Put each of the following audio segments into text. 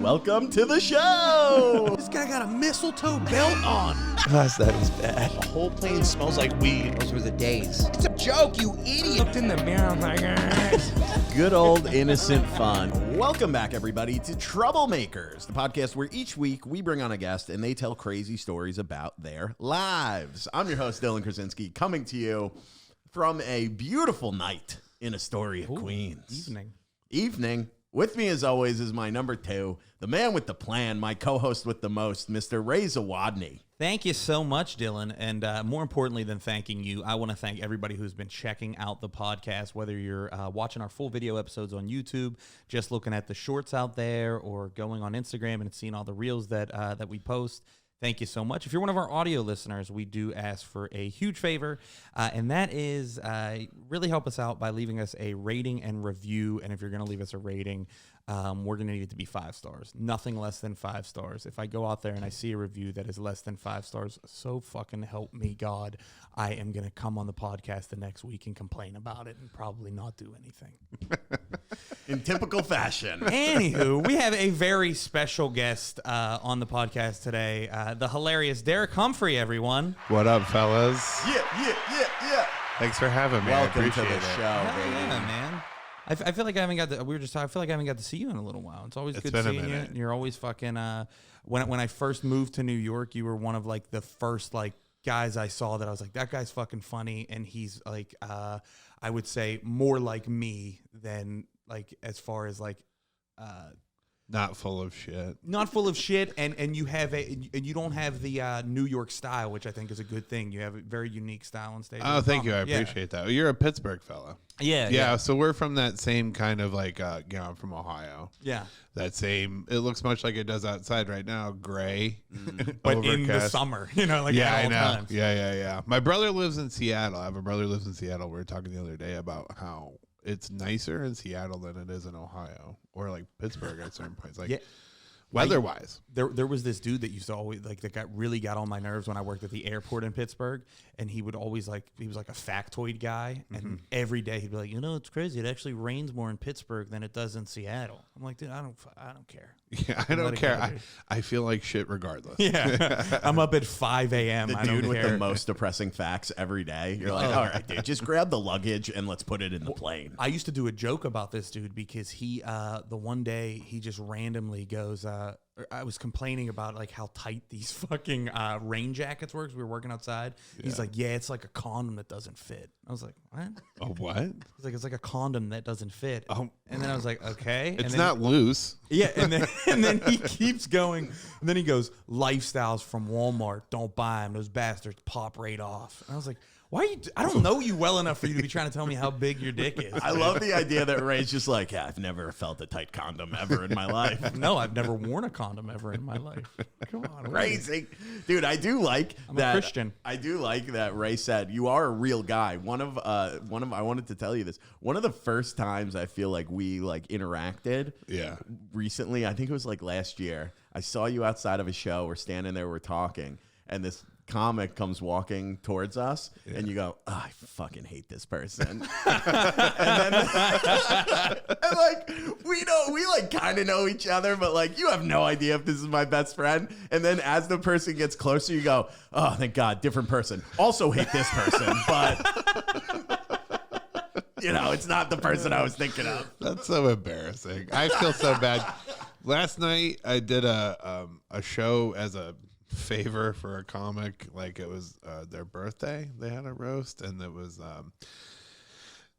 Welcome to the show! This guy got a mistletoe belt on. Gosh, that is bad. The whole plane smells like weed. Those were the days. It's a joke, you idiot. Looked in the mirror, I'm like, Good old innocent fun. Welcome back, everybody, to Troublemakers, the podcast where each week we bring on a guest and they tell crazy stories about their lives. I'm your host, Dylan Krasinski, coming to you from a beautiful night in Astoria, Queens. Evening. With me, as always, is my number two, the man with the plan, my co-host with the most, Mr. Ray Zawodni. Thank you so much, Dylan. And more importantly than thanking you, I want to thank everybody who's been checking out the podcast, whether you're watching our full video episodes on YouTube, just looking at the shorts out there, or going on Instagram and seeing all the reels that we post. Thank you so much. If you're one of our audio listeners, we do ask for a huge favor, and that is really help us out by leaving us a rating and review. And if you're going to leave us a rating, we're going to need it to be 5 stars. Nothing less than 5 stars. If I go out there and I see a review that is less than 5 stars, so fucking help me God, I am going to come on the podcast the next week and complain about it and probably not do anything. In typical fashion. Anywho, we have a very special guest on the podcast today, the hilarious Derek Humphrey, everyone. What up, fellas? Yeah. Thanks for having me. Welcome I to appreciate the it. show, baby. Yeah, man. I feel like I haven't got I feel like I haven't got to see you in a little while. It's always good been a seeing you. minute. You're always fucking. When I first moved to New York, you were one of like the first like guys I saw that I was like, that guy's fucking funny, and he's like, I would say more like me than like as far as like. Not full of shit. Not full of shit, and you have you don't have the New York style, which I think is a good thing. You have a very unique style on stage. Oh, thank you. I appreciate that. You're a Pittsburgh fella. Yeah. So we're from that same kind of like, I'm from Ohio. Yeah. That same, it looks much like it does outside right now, gray. But in the overcast. summer, like Yeah, at I all know. times. Yeah. My brother lives in Seattle. I have a brother who lives in Seattle. We were talking the other day about how it's nicer in Seattle than it is in Ohio or like Pittsburgh at certain points. Like, Yeah. weather-wise. There was this dude that used to always like that really got on my nerves when I worked at the airport in Pittsburgh, and he would always he was like a factoid guy, and every day he'd be like, it's crazy, it actually rains more in Pittsburgh than it does in Seattle. I'm like, dude, I don't care. Yeah, I don't care. I feel like shit regardless. Yeah, I'm up at 5 a.m. The I don't dude with care. the most depressing facts every day. You're like, all right, dude, just grab the luggage and let's put it in the plane. I used to do a joke about this dude because he, the one day he just randomly goes, I was complaining about like how tight these fucking rain jackets were because we were working outside. Yeah. He's like, yeah, it's like a condom that doesn't fit. I was like, what? A what? He's like, it's like a condom that doesn't fit. Oh. And then I was like, okay. It's and then, not loose. Yeah, and then he keeps going. And then he goes, lifestyles from Walmart, don't buy them. Those bastards pop right off. And I was like, why are you? I don't know you well enough for you to be trying to tell me how big your dick is. I love the idea that Ray's just like, yeah, I've never felt a tight condom ever in my life. No, I've never worn a condom ever in my life. Come on, Crazy. Dude, I do like I'm that. a Christian. I do like that Ray said, you are a real guy. I wanted to tell you this. One of the first times I feel like we like interacted recently, I think it was like last year, I saw you outside of a show. We're standing there, we're talking, and this comic comes walking towards us, and you go, oh, I fucking hate this person. and then and like we like kind of know each other, but like you have no idea if this is my best friend. And then as the person gets closer, you go, oh, thank God, different person. Also hate this person, but it's not the person I was thinking of. That's so embarrassing. I feel so bad. Last night I did a show as a favor for a comic. Like it was their birthday. They had a roast, and it was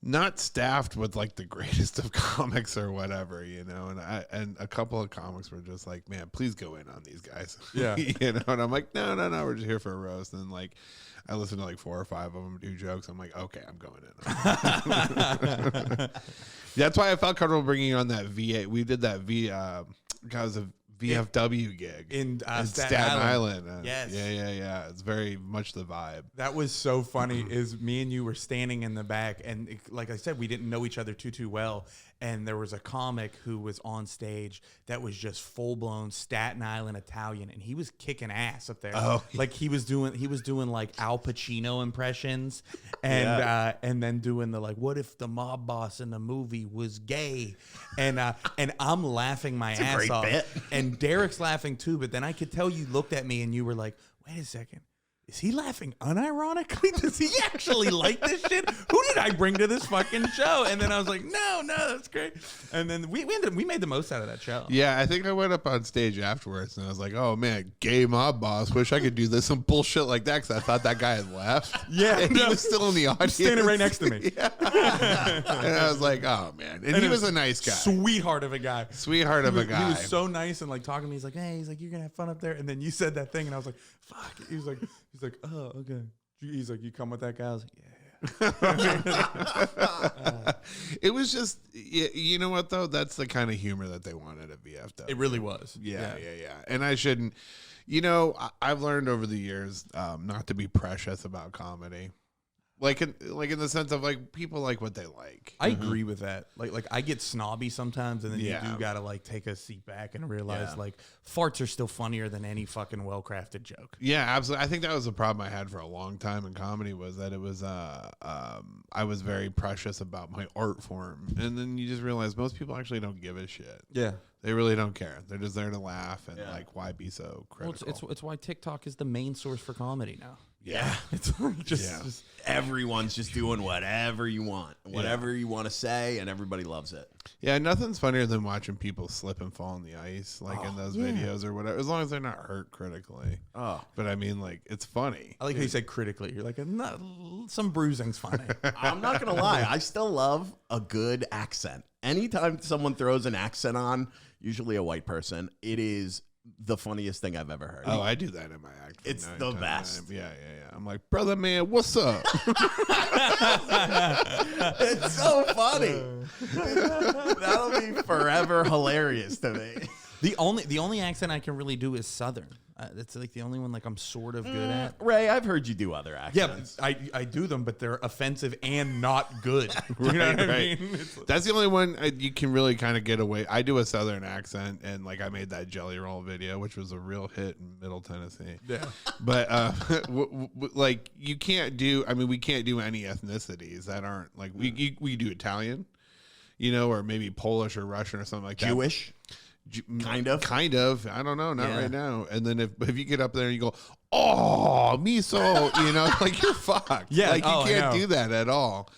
not staffed with like the greatest of comics or whatever, and a couple of comics were just like, man, please go in on these guys. Yeah. And I'm like, no, we're just here for a roast. And like I listened to like 4 or 5 of them do jokes. I'm like, okay, I'm going in. That's why I felt comfortable bringing you on that VA. We did that VFW gig in Staten Island. Yes. Yeah. It's very much the vibe. That was so funny. Is me and you were standing in the back, and like I said, we didn't know each other too well. and there was a comic who was on stage that was just full blown Staten Island Italian, and he was kicking ass up there. Oh. Like he was doing like Al Pacino impressions, and then doing the like, what if the mob boss in the movie was gay, and I'm laughing my ass off, and Derek's laughing too. But then I could tell you looked at me and you were like, wait a second. Is he laughing unironically? Does he actually like this shit? Who did I bring to this fucking show? And then I was like, no, that's great. And then we made the most out of that show. Yeah, I think I went up on stage afterwards and I was like, oh man, gay mob boss. Wish I could do this, some bullshit like that, because I thought that guy had left. Yeah. And he was still in the audience. Standing right next to me. Yeah. And I was like, oh man. And he was a nice guy. Sweetheart of a guy. Sweetheart of a guy. He was so nice and like talking to me. He's like, hey, you're going to have fun up there. And then you said that thing and I was like, fuck. He's like, oh, okay. He's like, you come with that guy? I was like, yeah. It was just, you know what though? That's the kind of humor that they wanted at VFW. It really was. Yeah. And I shouldn't, I've learned over the years not to be precious about comedy. Like in the sense of like people like what they like. I agree with that. Like I get snobby sometimes, and then you Yeah. do gotta like take a seat back and realize like farts are still funnier than any fucking well crafted joke. Yeah, absolutely. I think that was the problem I had for a long time in comedy, was that it was I was very precious about my art form, and then you just realize most people actually don't give a shit. Yeah. They really don't care. They're just there to laugh and like, why be so Well, critical? it's why TikTok is the main source for comedy now. Yeah. It's just Everyone's just doing whatever you want, whatever you want to say, and everybody loves it. Yeah, nothing's funnier than watching people slip and fall on the ice, like in those videos or whatever, as long as they're not hurt critically. Oh, But I mean, like, it's funny. I like how you said critically. You're like, some bruising's funny. I'm not gonna lie. I still love a good accent. Anytime someone throws an accent on, usually a white person, it is the funniest thing I've ever heard. Oh, I do that in my act. from It's time the to best. time. Yeah. I'm like, brother, man, what's up? It's so funny. That'll be forever hilarious to me. The only accent I can really do is Southern. That's like the only one like I'm sort of good at. Ray, I've heard you do other Yeah, accents. I do them, but they're offensive and not good. You know what I mean? That's the only one you can really kind of get away. I do a Southern accent, and like I made that Jelly Roll video, which was a real hit in Middle Tennessee. Yeah. But like you can't do. I mean, we can't do any ethnicities that aren't like we do Italian, or maybe Polish or Russian or something like that. Jewish. Kind of. I don't know. Not right now. And then if you get up there and you go, oh, miso, like you're fucked. Yeah. Like you I can't know. do that at all.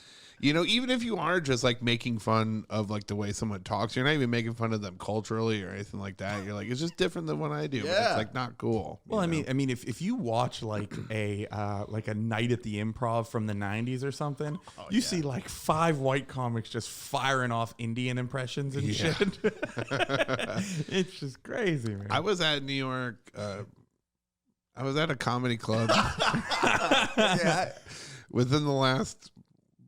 Even if you are just like making fun of like the way someone talks, you're not even making fun of them culturally or anything like that. You're like, it's just different than what I do. But it's like not cool. Well, I mean, if you watch like a night at the Improv from the '90s or something, you see like 5 white comics just firing off Indian impressions and shit. It's just crazy, man. I was at New York. I was at a comedy club within the last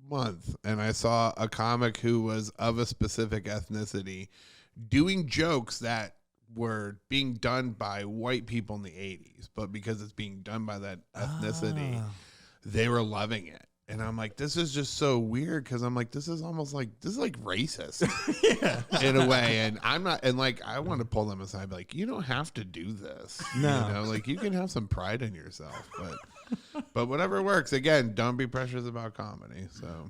month, and I saw a comic who was of a specific ethnicity doing jokes that were being done by white people in the 80s, but because it's being done by that ethnicity, they were loving it. And I'm like, this is just so weird, because I'm like, this is like racist in a way. And I'm not, and like, I want to pull them aside, be like, you don't have to do this. No. Like you can have some pride in yourself, but whatever works. Again, don't be precious about comedy. So,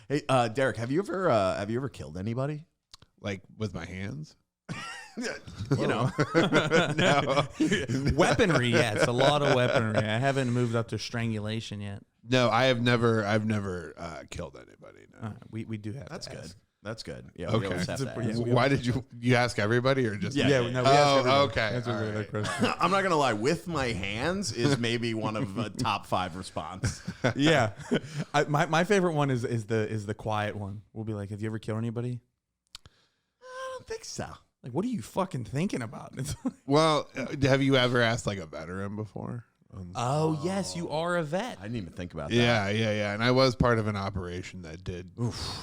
Hey, Derek, have you ever killed anybody? like with my hands. No. Weaponry, yes, a lot of weaponry. I haven't moved up to strangulation yet. No, I've never killed anybody. No. We do have. That's to good. ask. That's good. Yeah. We Okay. always have to ask. Why did you ask everybody or just Yeah, me? Yeah, no, we ask everybody. okay. That's a All really right. good question. I'm not gonna lie. With my hands is maybe one of the top 5 response. Yeah, my favorite one is the quiet one. We'll be like, have you ever killed anybody? I don't think so. Like, what are you fucking thinking about? It's like, Well, have you ever asked like a veteran before? oh yes, you are a vet. I didn't even think about that. Yeah. And I was part of an operation that did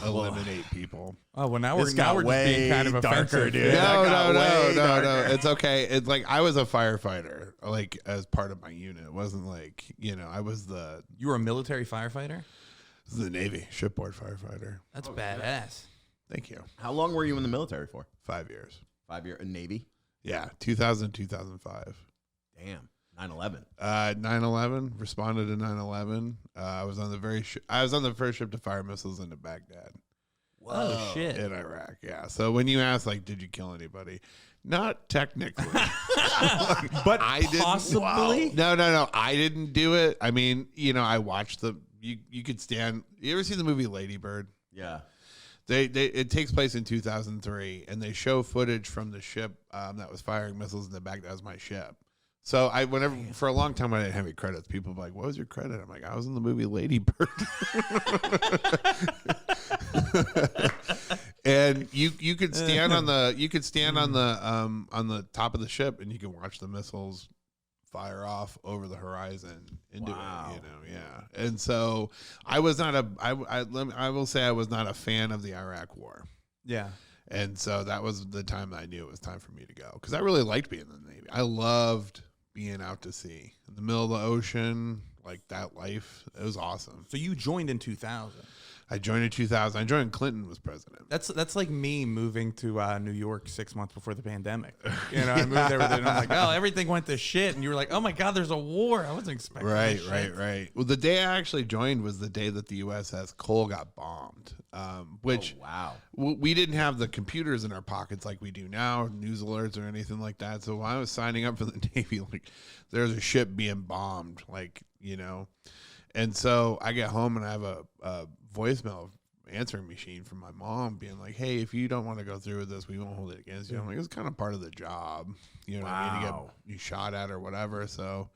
eliminate people. Oh well, now This we're got just way being kind of darker, offensive. dude. Yeah. That got way No. darker. It's okay. It's like I was a firefighter, like as part of my unit. It wasn't like I was the You were a military firefighter. Navy shipboard firefighter. That's badass. Thank you. How long were you in the military for? 5 years. 5 year Navy. Yeah, 2000, 2005. Damn. 9/11. 9/11. Responded to 9/11. I was on the first ship to fire missiles into Baghdad. Oh shit. In Iraq. Yeah. So when you ask, like, did you kill anybody? Not technically, But I didn't. possibly. No. I didn't do it. I mean, I watched the. You could stand. You ever see the movie Lady Bird? Yeah. It takes place in 2003, and they show footage from the ship that was firing missiles in the back. That was my ship. So for a long time, I didn't have any credits. People were like, "What was your credit?" I'm like, "I was in the movie Lady Bird." And you could stand on the top of the ship, and you can watch the missiles fire off over the horizon into it, yeah. And so I was not I will say I was not a fan of the Iraq War. Yeah. And so that was the time that I knew it was time for me to go, because I really liked being in the Navy. I loved being out to sea in the middle of the ocean, like that life. It was awesome. So you joined in 2000. I joined in 2000. I joined when Clinton was president. That's like me moving to New York 6 months before the pandemic. I moved there and I'm like, oh, everything went to shit. And you were like, oh my God, there's a war. I wasn't expecting this shit. Right. Well, the day I actually joined was the day that the USS Cole got bombed. Which wow. We didn't have the computers in our pockets like we do now, news alerts or anything like that. So when I was signing up for the Navy, like, there's a ship being bombed, And so I get home and I have a voicemail answering machine from my mom being like, hey, if you don't want to go through with this, we won't hold it against you. I'm like, it's kind of part of the job, what I mean, to get you shot at or whatever. So,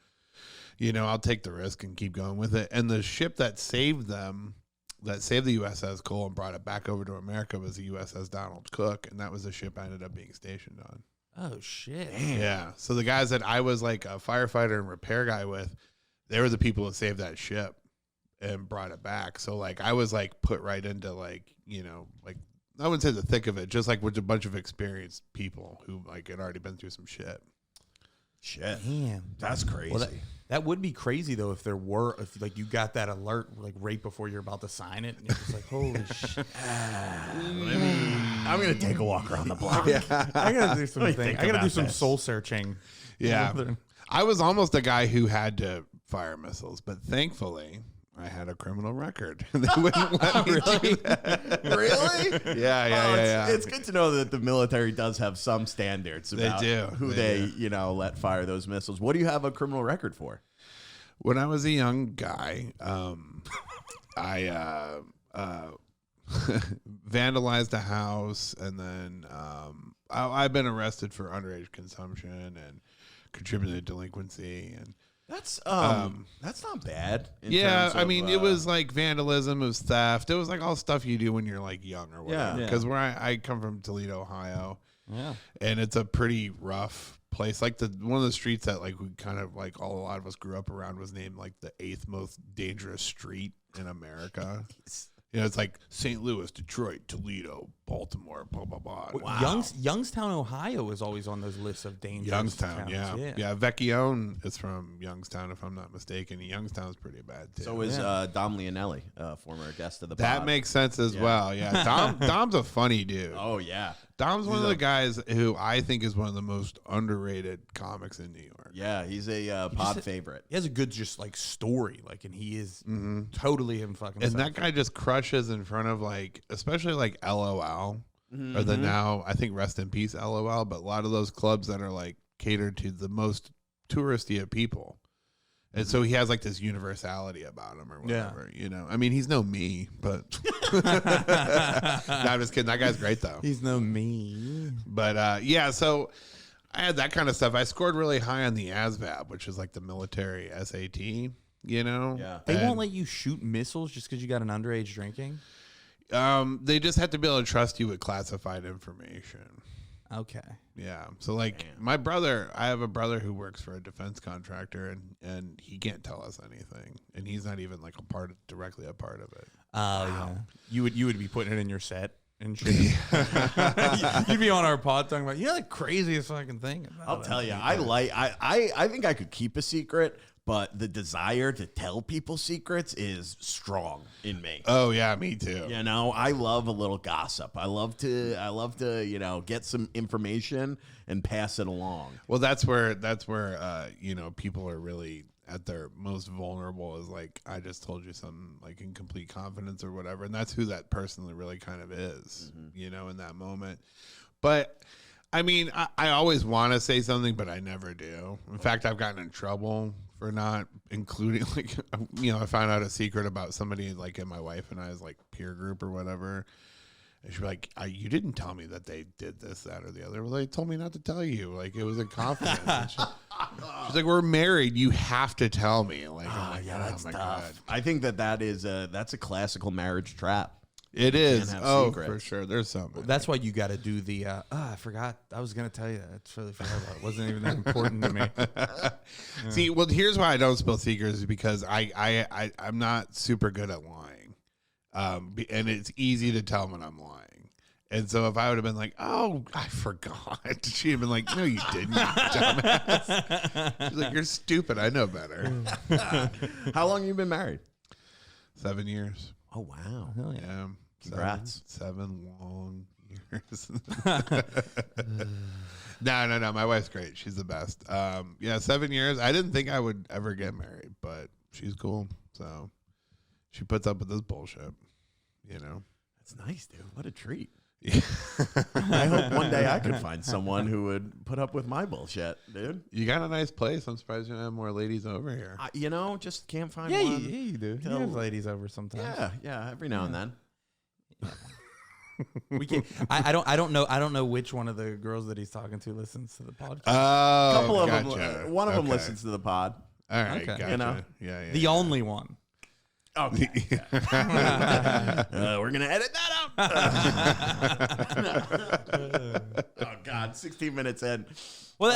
I'll take the risk and keep going with it. And the ship that saved them, that saved the USS Cole and brought it back over to America, was the USS Donald Cook. And that was the ship I ended up being stationed on. Oh, shit. Yeah. So the guys that I was like a firefighter and repair guy with, they were the people that saved that ship and brought it back. So like I was like put right into like I wouldn't say the thick of it, just like with a bunch of experienced people who like had already been through some shit. Damn, that's crazy. Well, that would be crazy though if like you got that alert like right before you're about to sign it and you're just like, holy shit. I'm gonna take a walk around the block. I gotta do something. I gotta do some soul searching. Yeah. I was almost a guy who had to fire missiles, but thankfully I had a criminal record. They wouldn't let me do that. Really? Yeah. It's good to know that the military does have some standards about who they let fire those missiles. What do you have a criminal record for? When I was a young guy, I vandalized a house, and then I've been arrested for underage consumption and contributed delinquency, and that's not bad. Yeah, I mean, it was like vandalism, it was theft, it was like all stuff you do when you're like young or whatever. Because where I come from, Toledo, Ohio, and it's a pretty rough place. Like one of the streets that like we kind of like a lot of us grew up around was named like the 8th most dangerous street in America. It's like St. Louis, Detroit, Toledo, Baltimore, blah, blah, blah. Wow. Youngstown, Ohio is always on those lists of dangerous Youngstown, towns. Yeah. Vecchione is from Youngstown, if I'm not mistaken. Youngstown's pretty bad, too. So is Dom Leonelli, former guest of the pod. That makes sense as well, yeah. Dom's a funny dude. Oh, yeah. Dom's one of the guys who I think is one of the most underrated comics in New York. Yeah, he's a pod favorite. He has a good just like story, like, and he is totally him fucking. And that guy just crushes in front of like, especially like LOL, or the now I think rest in peace LOL, but a lot of those clubs that are like catered to the most touristy of people. And so he has like this universality about him or whatever, I mean, he's no me, but no, I'm just kidding. That guy's great though. He's no me. But so I had that kind of stuff. I scored really high on the ASVAB, which is like the military SAT, Yeah. They won't let you shoot missiles just because you got an underage drinking? They just have to be able to trust you with classified information. Okay. Yeah. So like my brother, I have a brother who works for a defense contractor and he can't tell us anything. And he's not even like directly a part of it. Yeah. You would be putting it in your set. and shit. You'd be on our pod talking about, the craziest fucking thing. I'll tell you, I think I could keep a secret, but the desire to tell people secrets is strong in me. Oh yeah, me too. You know, I love a little gossip. I love to, get some information and pass it along. Well, that's where people are really at their most vulnerable, is like, I just told you something like in complete confidence or whatever. And that's who that person really kind of is, in that moment. But I mean, I always want to say something, but I never do. In fact, I've gotten in trouble for not including, like, I found out a secret about somebody like in my wife and I's like peer group or whatever. And she'd be like, you didn't tell me that they did this, that, or the other. Well, they told me not to tell you. Like, it was in confidence. She's like, we're married. You have to tell me. Like, that's tough. God. I think that's a classical marriage trap. It is. Oh, secrets. For sure. There's something. That's why you got to do the, I forgot. I was going to tell you that. I totally forgot about it. It wasn't even that important to me. See, well, here's why I don't spill secrets, is because I'm not super good at lying. And it's easy to tell when I'm lying. And so if I would have been like, oh, I forgot, she'd have been like, no, you didn't, you dumbass. She's like, you're stupid. I know better. How long have you been married? 7 years. Oh, wow. Hell yeah. Yeah. Congrats. Seven long years. No. My wife's great. She's the best. 7 years. I didn't think I would ever get married, but she's cool. So she puts up with this bullshit, That's nice, dude. What a treat. Yeah. I hope one day I could find someone who would put up with my bullshit, dude. You got a nice place. I'm surprised you don't have more ladies over here. Just can't find Yeah, one. you do. You have ladies over sometimes. Yeah, every now and then. We can. I don't know which one of the girls that he's talking to listens to the podcast. Oh, A couple of gotcha. them. One of them listens to the pod. All right, Okay. gotcha. Yeah. The only one. Okay. We're gonna edit that out. Oh God, 16 minutes in. Well,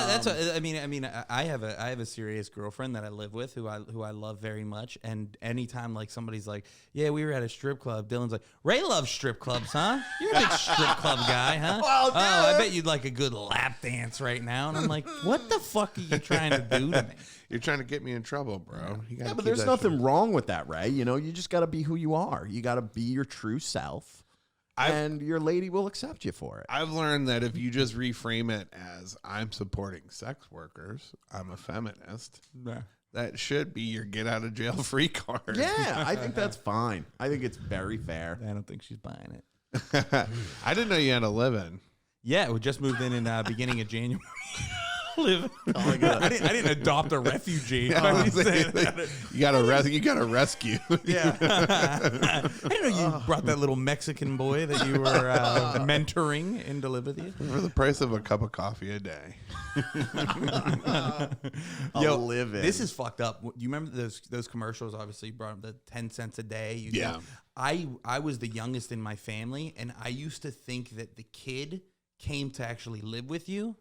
I have a serious girlfriend that I live with who I love very much. And anytime like somebody's like, yeah, we were at a strip club, Dylan's like, Ray loves strip clubs, huh? You're a big strip club guy, huh? Well, I bet you'd like a good lap dance right now. And I'm like, what the fuck are you trying to do to me? You're trying to get me in trouble, bro. Yeah, but there's nothing wrong with that, Ray. You just got to be who you are. You got to be your true self. And your lady will accept you for it. I've learned that if you just reframe it as, I'm supporting sex workers, I'm a feminist, that should be your get out of jail free card. Yeah, I think that's fine. I think it's very fair. I don't think she's buying it. I didn't know you had a live-in. Yeah, we just moved in beginning of January. Oh my God. I didn't adopt a refugee. You got a rescue. Yeah. I didn't know you brought that little Mexican boy that you were mentoring in to live with you. For the price of a cup of coffee a day. Yo, live in. this is fucked up. Do you remember those commercials? Obviously, you brought up the 10 cents a day. I was the youngest in my family, and I used to think that the kid came to actually live with you.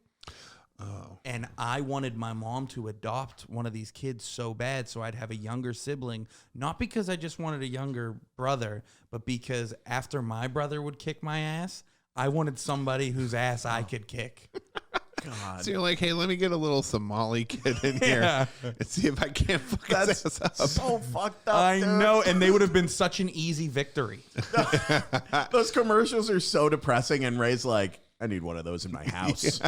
Oh. And I wanted my mom to adopt one of these kids so bad so I'd have a younger sibling, not because I just wanted a younger brother, but because after my brother would kick my ass, I wanted somebody whose ass I could kick. God. So you're like, hey, let me get a little Somali kid in here and see if I can't fuck his ass up. So fucked up. I dude. know, and they would have been such an easy victory. Those commercials are so depressing, and Ray's like, I need one of those in my house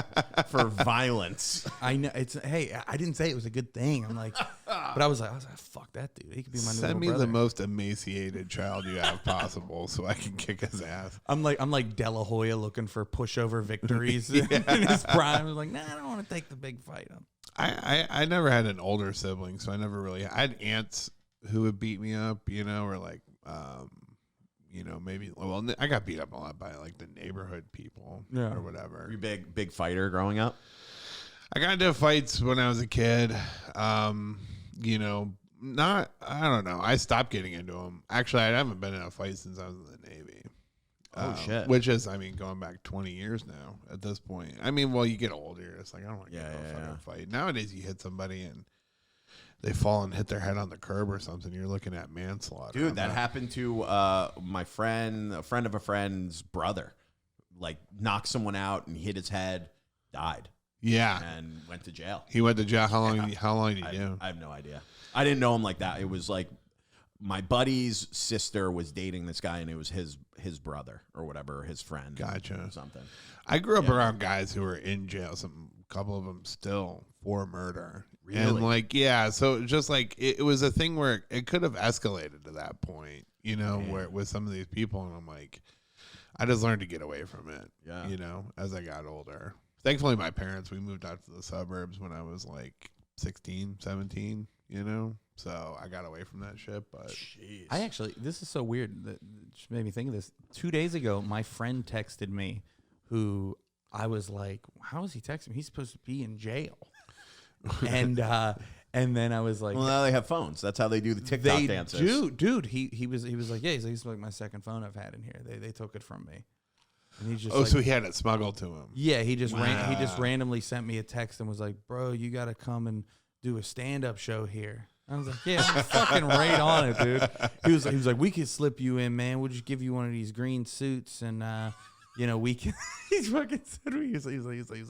for violence. I know. Hey, I didn't say it was a good thing. I'm like, but I was like, fuck that dude. He could be my new Send me brother. the most emaciated child you have possible so I can kick his ass. I'm like De La Hoya looking for pushover victories in his prime. I was like, nah, I don't want to take the big fight. I never had an older sibling, so I never really. I had aunts who would beat me up, or like, maybe. Well, I got beat up a lot by like the neighborhood people or whatever. Were you big fighter growing up? I got into fights when I was a kid. I don't know. I stopped getting into them. Actually, I haven't been in a fight since I was in the Navy. Oh, shit. Which is, going back 20 years now at this point. Well, you get older. It's like, I don't want to get in a fucking fight. Nowadays, you hit somebody and they fall and hit their head on the curb or something, you're looking at manslaughter. Dude, that happened to my friend, a friend of a friend's brother. Like, knocked someone out and hit his head, died. Yeah. And went to jail. He went to jail. How long did he do? I have no idea. I didn't know him like that. It was like my buddy's sister was dating this guy, and it was his brother or whatever, his friend. Gotcha. Or something. I grew up around guys who were in jail, a couple of them still, for murder. Really? And like, yeah, so just like it was a thing where it could have escalated to that point, you know, where with some of these people, and I'm like, I just learned to get away from it, you know, as I got older. Thankfully, my parents, we moved out to the suburbs when I was like 16, 17, you know, so I got away from that shit. But I actually, this is so weird that it just made me think of this. 2 days ago, my friend texted me, who I was like, how is he texting me? He's supposed to be in jail. And then I was like, well, now they have phones. That's how they do the TikTok dances. Dude, he was like, yeah, he's like my second phone I've had in here. They took it from me. And he's just so he had it smuggled to him. Yeah, he just randomly sent me a text and was like, bro, you got to come and do a stand-up show here. I was like, yeah, I'm fucking right on it, dude. He was like, we could slip you in, man. We'll just give you one of these green suits and you know, we can. He's fucking said he was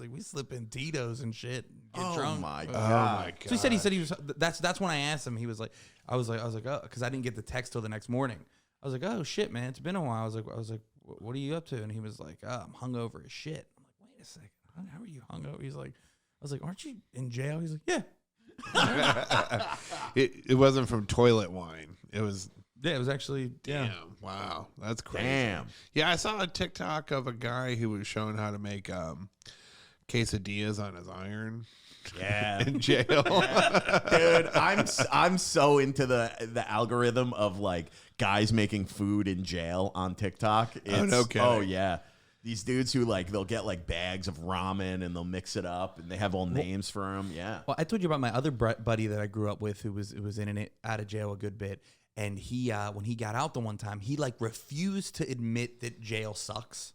like, we slip in Tito's and shit. Get drunk. My God. Oh my God. So he said he was. That's when I asked him. He was like, I was like, oh, because I didn't get the text till the next morning. I was like, oh shit, man, it's been a while. I was like, what are you up to? And he was like, I'm hungover as shit. I'm like, wait a second, how are you hungover? He's like, I was like, aren't you in jail? He's like, yeah. It wasn't from toilet wine. It was. Yeah, it was actually. Yeah. Damn, wow, that's crazy. Damn. Yeah, I saw a TikTok of a guy who was showing how to make quesadillas on his iron. Yeah. In jail. Dude, I'm so into the algorithm of like guys making food in jail on TikTok. No kidding. Oh yeah. These dudes who like they'll get like bags of ramen and they'll mix it up and they have all names for them. Yeah. Well, I told you about my other buddy that I grew up with who was in and out of jail a good bit. And he, when he got out the one time, he like refused to admit that jail sucks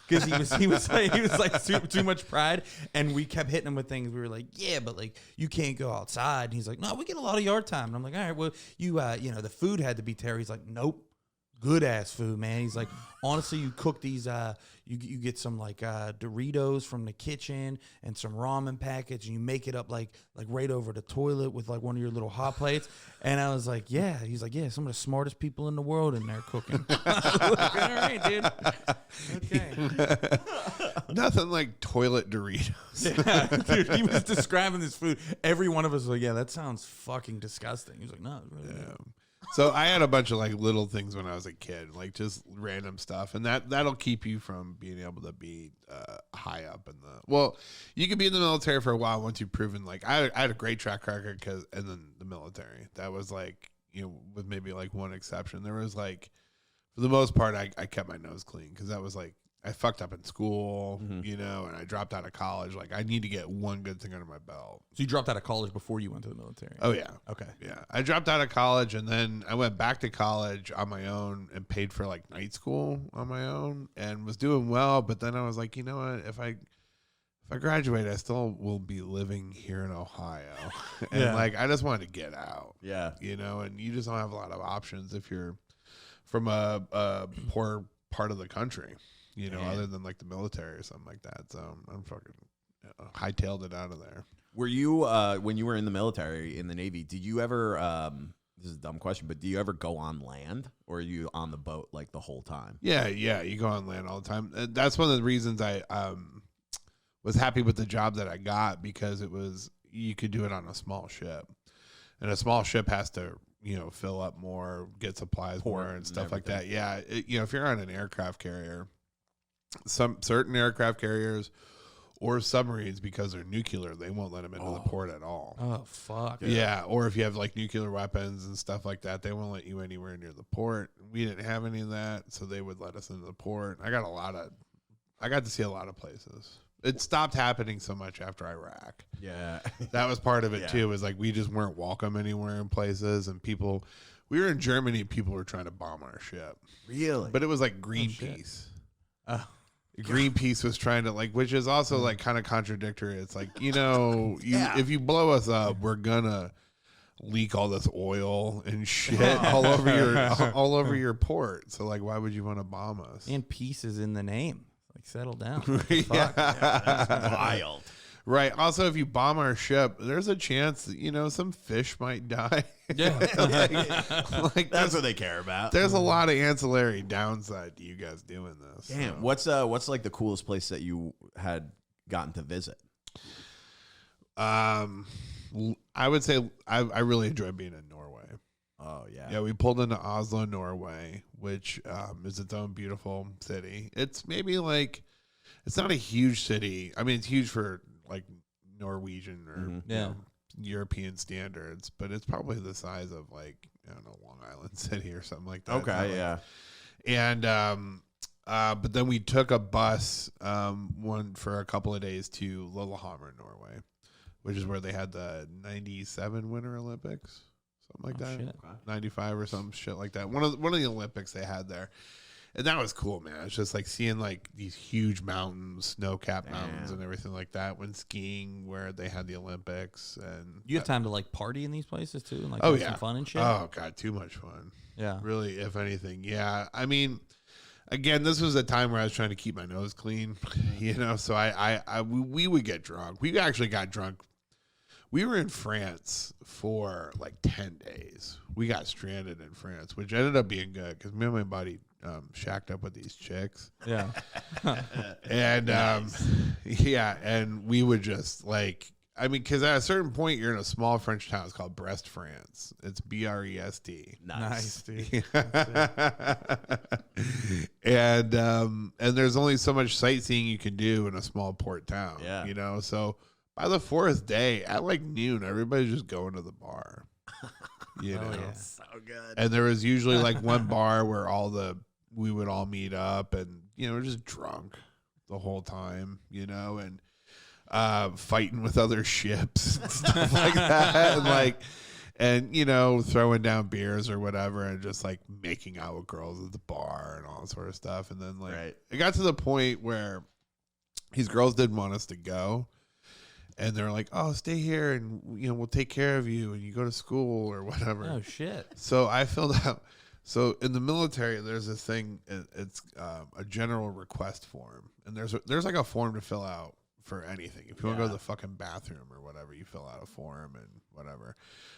because he was like too much pride. And we kept hitting him with things. We were like, yeah, but like you can't go outside. And he's like, no, we get a lot of yard time. And I'm like, all right, well, you know, the food had to be terrible. He's like, nope. Good ass food, man. He's like, honestly, you cook these, you get some like Doritos from the kitchen and some ramen packets, and you make it up like right over the toilet with like one of your little hot plates. And I was like, yeah. He's like, yeah, some of the smartest people in the world in there cooking. Like, all right, dude. Okay. Nothing like toilet Doritos. Yeah, dude, he was describing this food. Every one of us was like, yeah, that sounds fucking disgusting. He was like, no, it's really good. So I had a bunch of like little things when I was a kid, like just random stuff, and that'll keep you from being able to be high up in the. Well, you can be in the military for a while once you've proven. Like I had a great track record and then the military. That was like, you know, with maybe like one exception. There was like, for the most part, I kept my nose clean because that was like I fucked up in school, you know, and I dropped out of college. Like I need to get one good thing under my belt. So you dropped out of college before you went to the military? Oh yeah. Okay. Yeah. I dropped out of college and then I went back to college on my own and paid for like night school on my own and was doing well. But then I was like, you know what? If I graduate, I still will be living here in Ohio. And like, I just wanted to get out. Yeah. You know, and you just don't have a lot of options if you're from a poor part of the country. You know, other than like the military or something like that. So I'm fucking hightailed it out of there. Were you, when you were in the military, in the Navy, did you ever, this is a dumb question, but do you ever go on land or are you on the boat like the whole time? Yeah. You go on land all the time. That's one of the reasons I was happy with the job that I got because you could do it on a small ship. And a small ship has to, you know, fill up more, get supplies more and stuff like that. Yeah. You know, if you're on an aircraft carrier, some certain aircraft carriers or submarines, because they're nuclear, they won't let them into the port at all. Oh, fuck. Yeah. Or if you have like nuclear weapons and stuff like that, they won't let you anywhere near the port. We didn't have any of that, so they would let us into the port. I got to see a lot we places. It stopped happening so much after Iraq. Yeah. That was part of it too, was like we just weren't welcome anywhere in places, and we were in Germany, people were trying to bomb our ship. Really? But it was like Greenpeace. Greenpeace was trying to which is also like kind of contradictory. It's like, you know, if you blow us up, we're gonna leak all this oil and shit all over your port. So like, why would you want to bomb us? And peace is in the name. Like, settle down. Yeah. That's wild. Right. Also, if you bomb our ship, there's a chance that, some fish might die. Yeah. like That's what they care about. there's a lot of ancillary downside to you guys doing this. Damn. So. What's like the coolest place that you had gotten to visit? I would say I really enjoy being in Norway. Oh yeah. Yeah, we pulled into Oslo, Norway, which is its own beautiful city. It's maybe like, it's not a huge city. I mean, it's huge for like Norwegian or European standards, but it's probably the size of like, I don't know, Long Island City or something like that. Okay, yeah. And but then we took a bus one for a couple of days to Lillehammer, Norway, which is where they had the 97 Winter Olympics, something like that. Shit. 95 or some shit like that. One of the Olympics they had there. And that was cool, man. It's just like seeing like these huge mountains, snow-capped mountains and everything like that when skiing where they had the Olympics. And You have time to like party in these places too, and like Oh, have yeah. some fun and shit. Oh god, too much fun. Yeah. Really, if anything. Yeah. I mean, again, this was a time where I was trying to keep my nose clean, so we would get drunk. We actually got drunk. We were in France for like 10 days. We got stranded in France, which ended up being good because me and my buddy shacked up with these chicks. Yeah. And and we would just like, I mean, because at a certain point you're in a small French town. It's called Brest, France. It's Brest. Nice, dude. And there's only so much sightseeing you can do in a small port town. Yeah. So by the fourth day at like noon, everybody's just going to the bar. Yeah. So good. And there was usually like one bar where we would all meet up and we're just drunk the whole time, and fighting with other ships and stuff like that, and throwing down beers or whatever, and just like making out with girls at the bar and all that sort of stuff. And then it got to the point where these girls didn't want us to go. And they're like, "Oh, stay here, and we'll take care of you, and you go to school or whatever." Oh shit. So I filled out. So in the military, there's this thing. It's a general request form, and there's like a form to fill out for anything. If you want to go to the fucking bathroom or whatever, you fill out a form and whatever.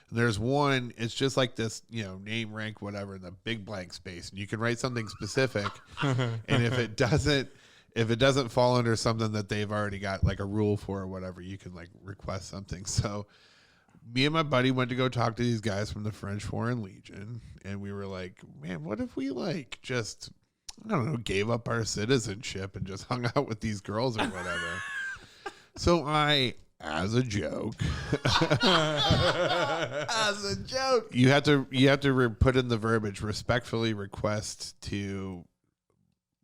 And there's one. It's just like this, name, rank, whatever, in the big blank space, and you can write something specific. And if it doesn't fall under something that they've already got like a rule for or whatever, you can like request something. So me and my buddy went to go talk to these guys from the French Foreign Legion. And we were like, man, what if we like just, I don't know, gave up our citizenship and just hung out with these girls or whatever. So as a joke, you have to put in the verbiage, respectfully request to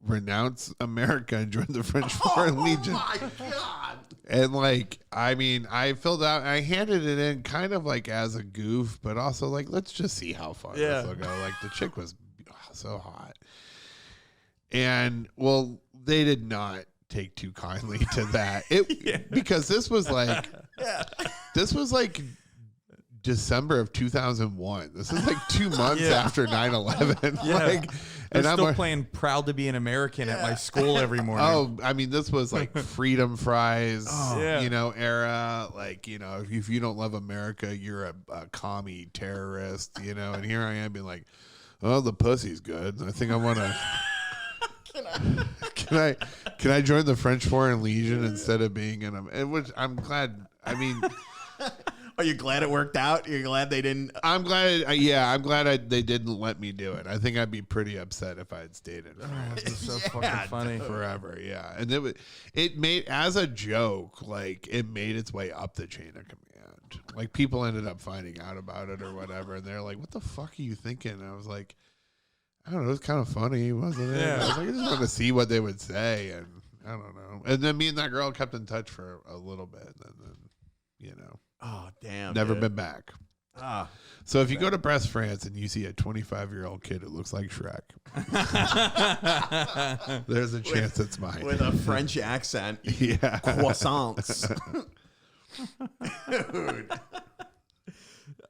renounce America and join the French Foreign Legion. Oh my god! And I filled out, I handed it in kind of like as a goof, but also like, let's just see how far this will go. Like the chick was so hot, and well, they did not take too kindly to that. Because this was like December of 2001. This is like 2 months after 9/11. Yeah. And I'm I'm still playing Proud to be an American at my school every morning. Oh, I mean, this was like Freedom Fries, Yeah. era. Like, if you don't love America, you're a commie terrorist, and here I am being like, oh, the pussy's good. I think I want to. Can I join the French Foreign Legion instead of being in them? Which I'm glad. I mean. Are you glad it worked out? You're glad they didn't? I'm glad. Yeah, I'm glad they didn't let me do it. I think I'd be pretty upset if I had stayed in France. It's so fucking funny. Forever. Yeah, and it made, as a joke, like it made its way up the chain of command. Like people ended up finding out about it or whatever, and they're like, "What the fuck are you thinking?" And I was like, "I don't know. It was kind of funny, wasn't it?" Yeah. I was like, "I just wanted to see what they would say," and I don't know. And then me and that girl kept in touch for a little bit, and then Oh damn! never dude. been back. Ah, So if you go to Brest, France, and you see a 25-year-old kid who looks like Shrek, there's a chance it's mine. with a French accent. Yeah. Croissants. Dude.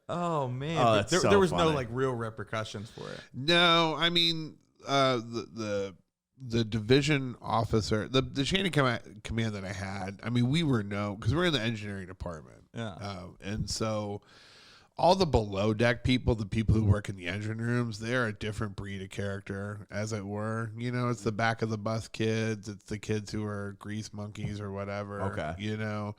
Oh man, Oh, that's so there was no funny. like real repercussions for it. No, I mean, the division officer, the chain of command that I had, I mean, we were because we're in the engineering department. Yeah. And so all the below deck people, the people who work in the engine rooms, they're a different breed of character, as it were. You know, it's the back of the bus kids. It's the kids who are grease monkeys or whatever. Okay. You know,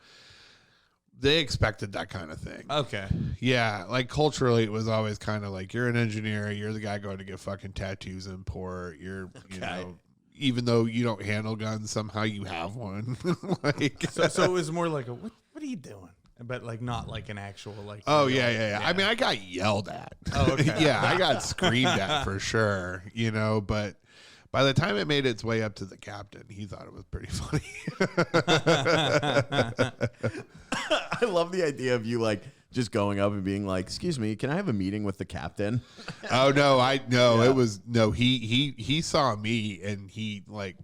they expected that kind of thing. Okay. Yeah, like culturally, it was always kind of like, you're an engineer, you're the guy going to get fucking tattoos in port. You know, even though you don't handle guns, somehow you have one. Like, So it was more like what are you doing? But like not like an actual like. oh yeah. I mean, I got yelled at. Oh, okay. Yeah, I got screamed at for sure. You know, but by the time it made its way up to the captain, he thought it was pretty funny. I love the idea of you like just going up and being like, "Excuse me, can I have a meeting with the captain?" Oh no, it was no. He saw me and he like.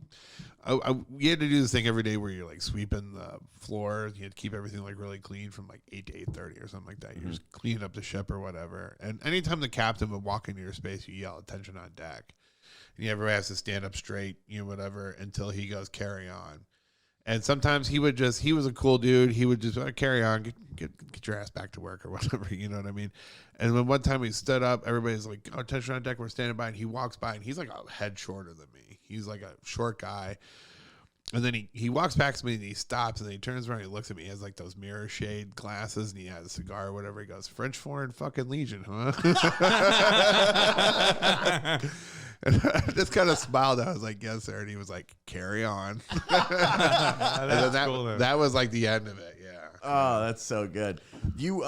You had to do this thing every day where you're like sweeping the floor. You had to keep everything like really clean from like 8 to 8:30 or something like that. You're just cleaning up the ship or whatever. And anytime the captain would walk into your space, you yell attention on deck. And everybody has to stand up straight, you know, whatever, until he goes carry on. And sometimes he was a cool dude. He would just carry on, get your ass back to work or whatever. You know what I mean? And when one time he stood up, everybody's like, oh, attention on deck. We're standing by. And he walks by and he's like a head shorter than me. He's like a short guy. And then he walks back to me and he stops and then he turns around and he looks at me. He has like those mirror shade glasses and he has a cigar or whatever. He goes, French Foreign fucking Legion, huh? And I just kind of smiled. I was like, yes, sir. And he was like, carry on. That was like the end of it. Yeah. Oh, that's so good. You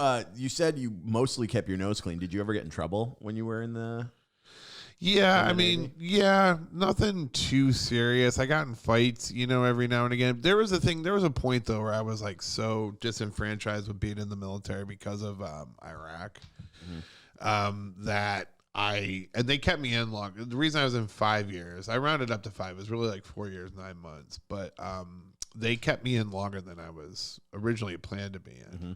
said you mostly kept your nose clean. Did you ever get in trouble when you were in the? Yeah, I mean, nothing too serious. I got in fights, you know, every now and again. There was a point though where I was like so disenfranchised with being in the military because of Iraq, and they kept me in long. The reason I was in 5 years, I rounded up to 5. It was really like 4 years, 9 months, but they kept me in longer than I was originally planned to be in.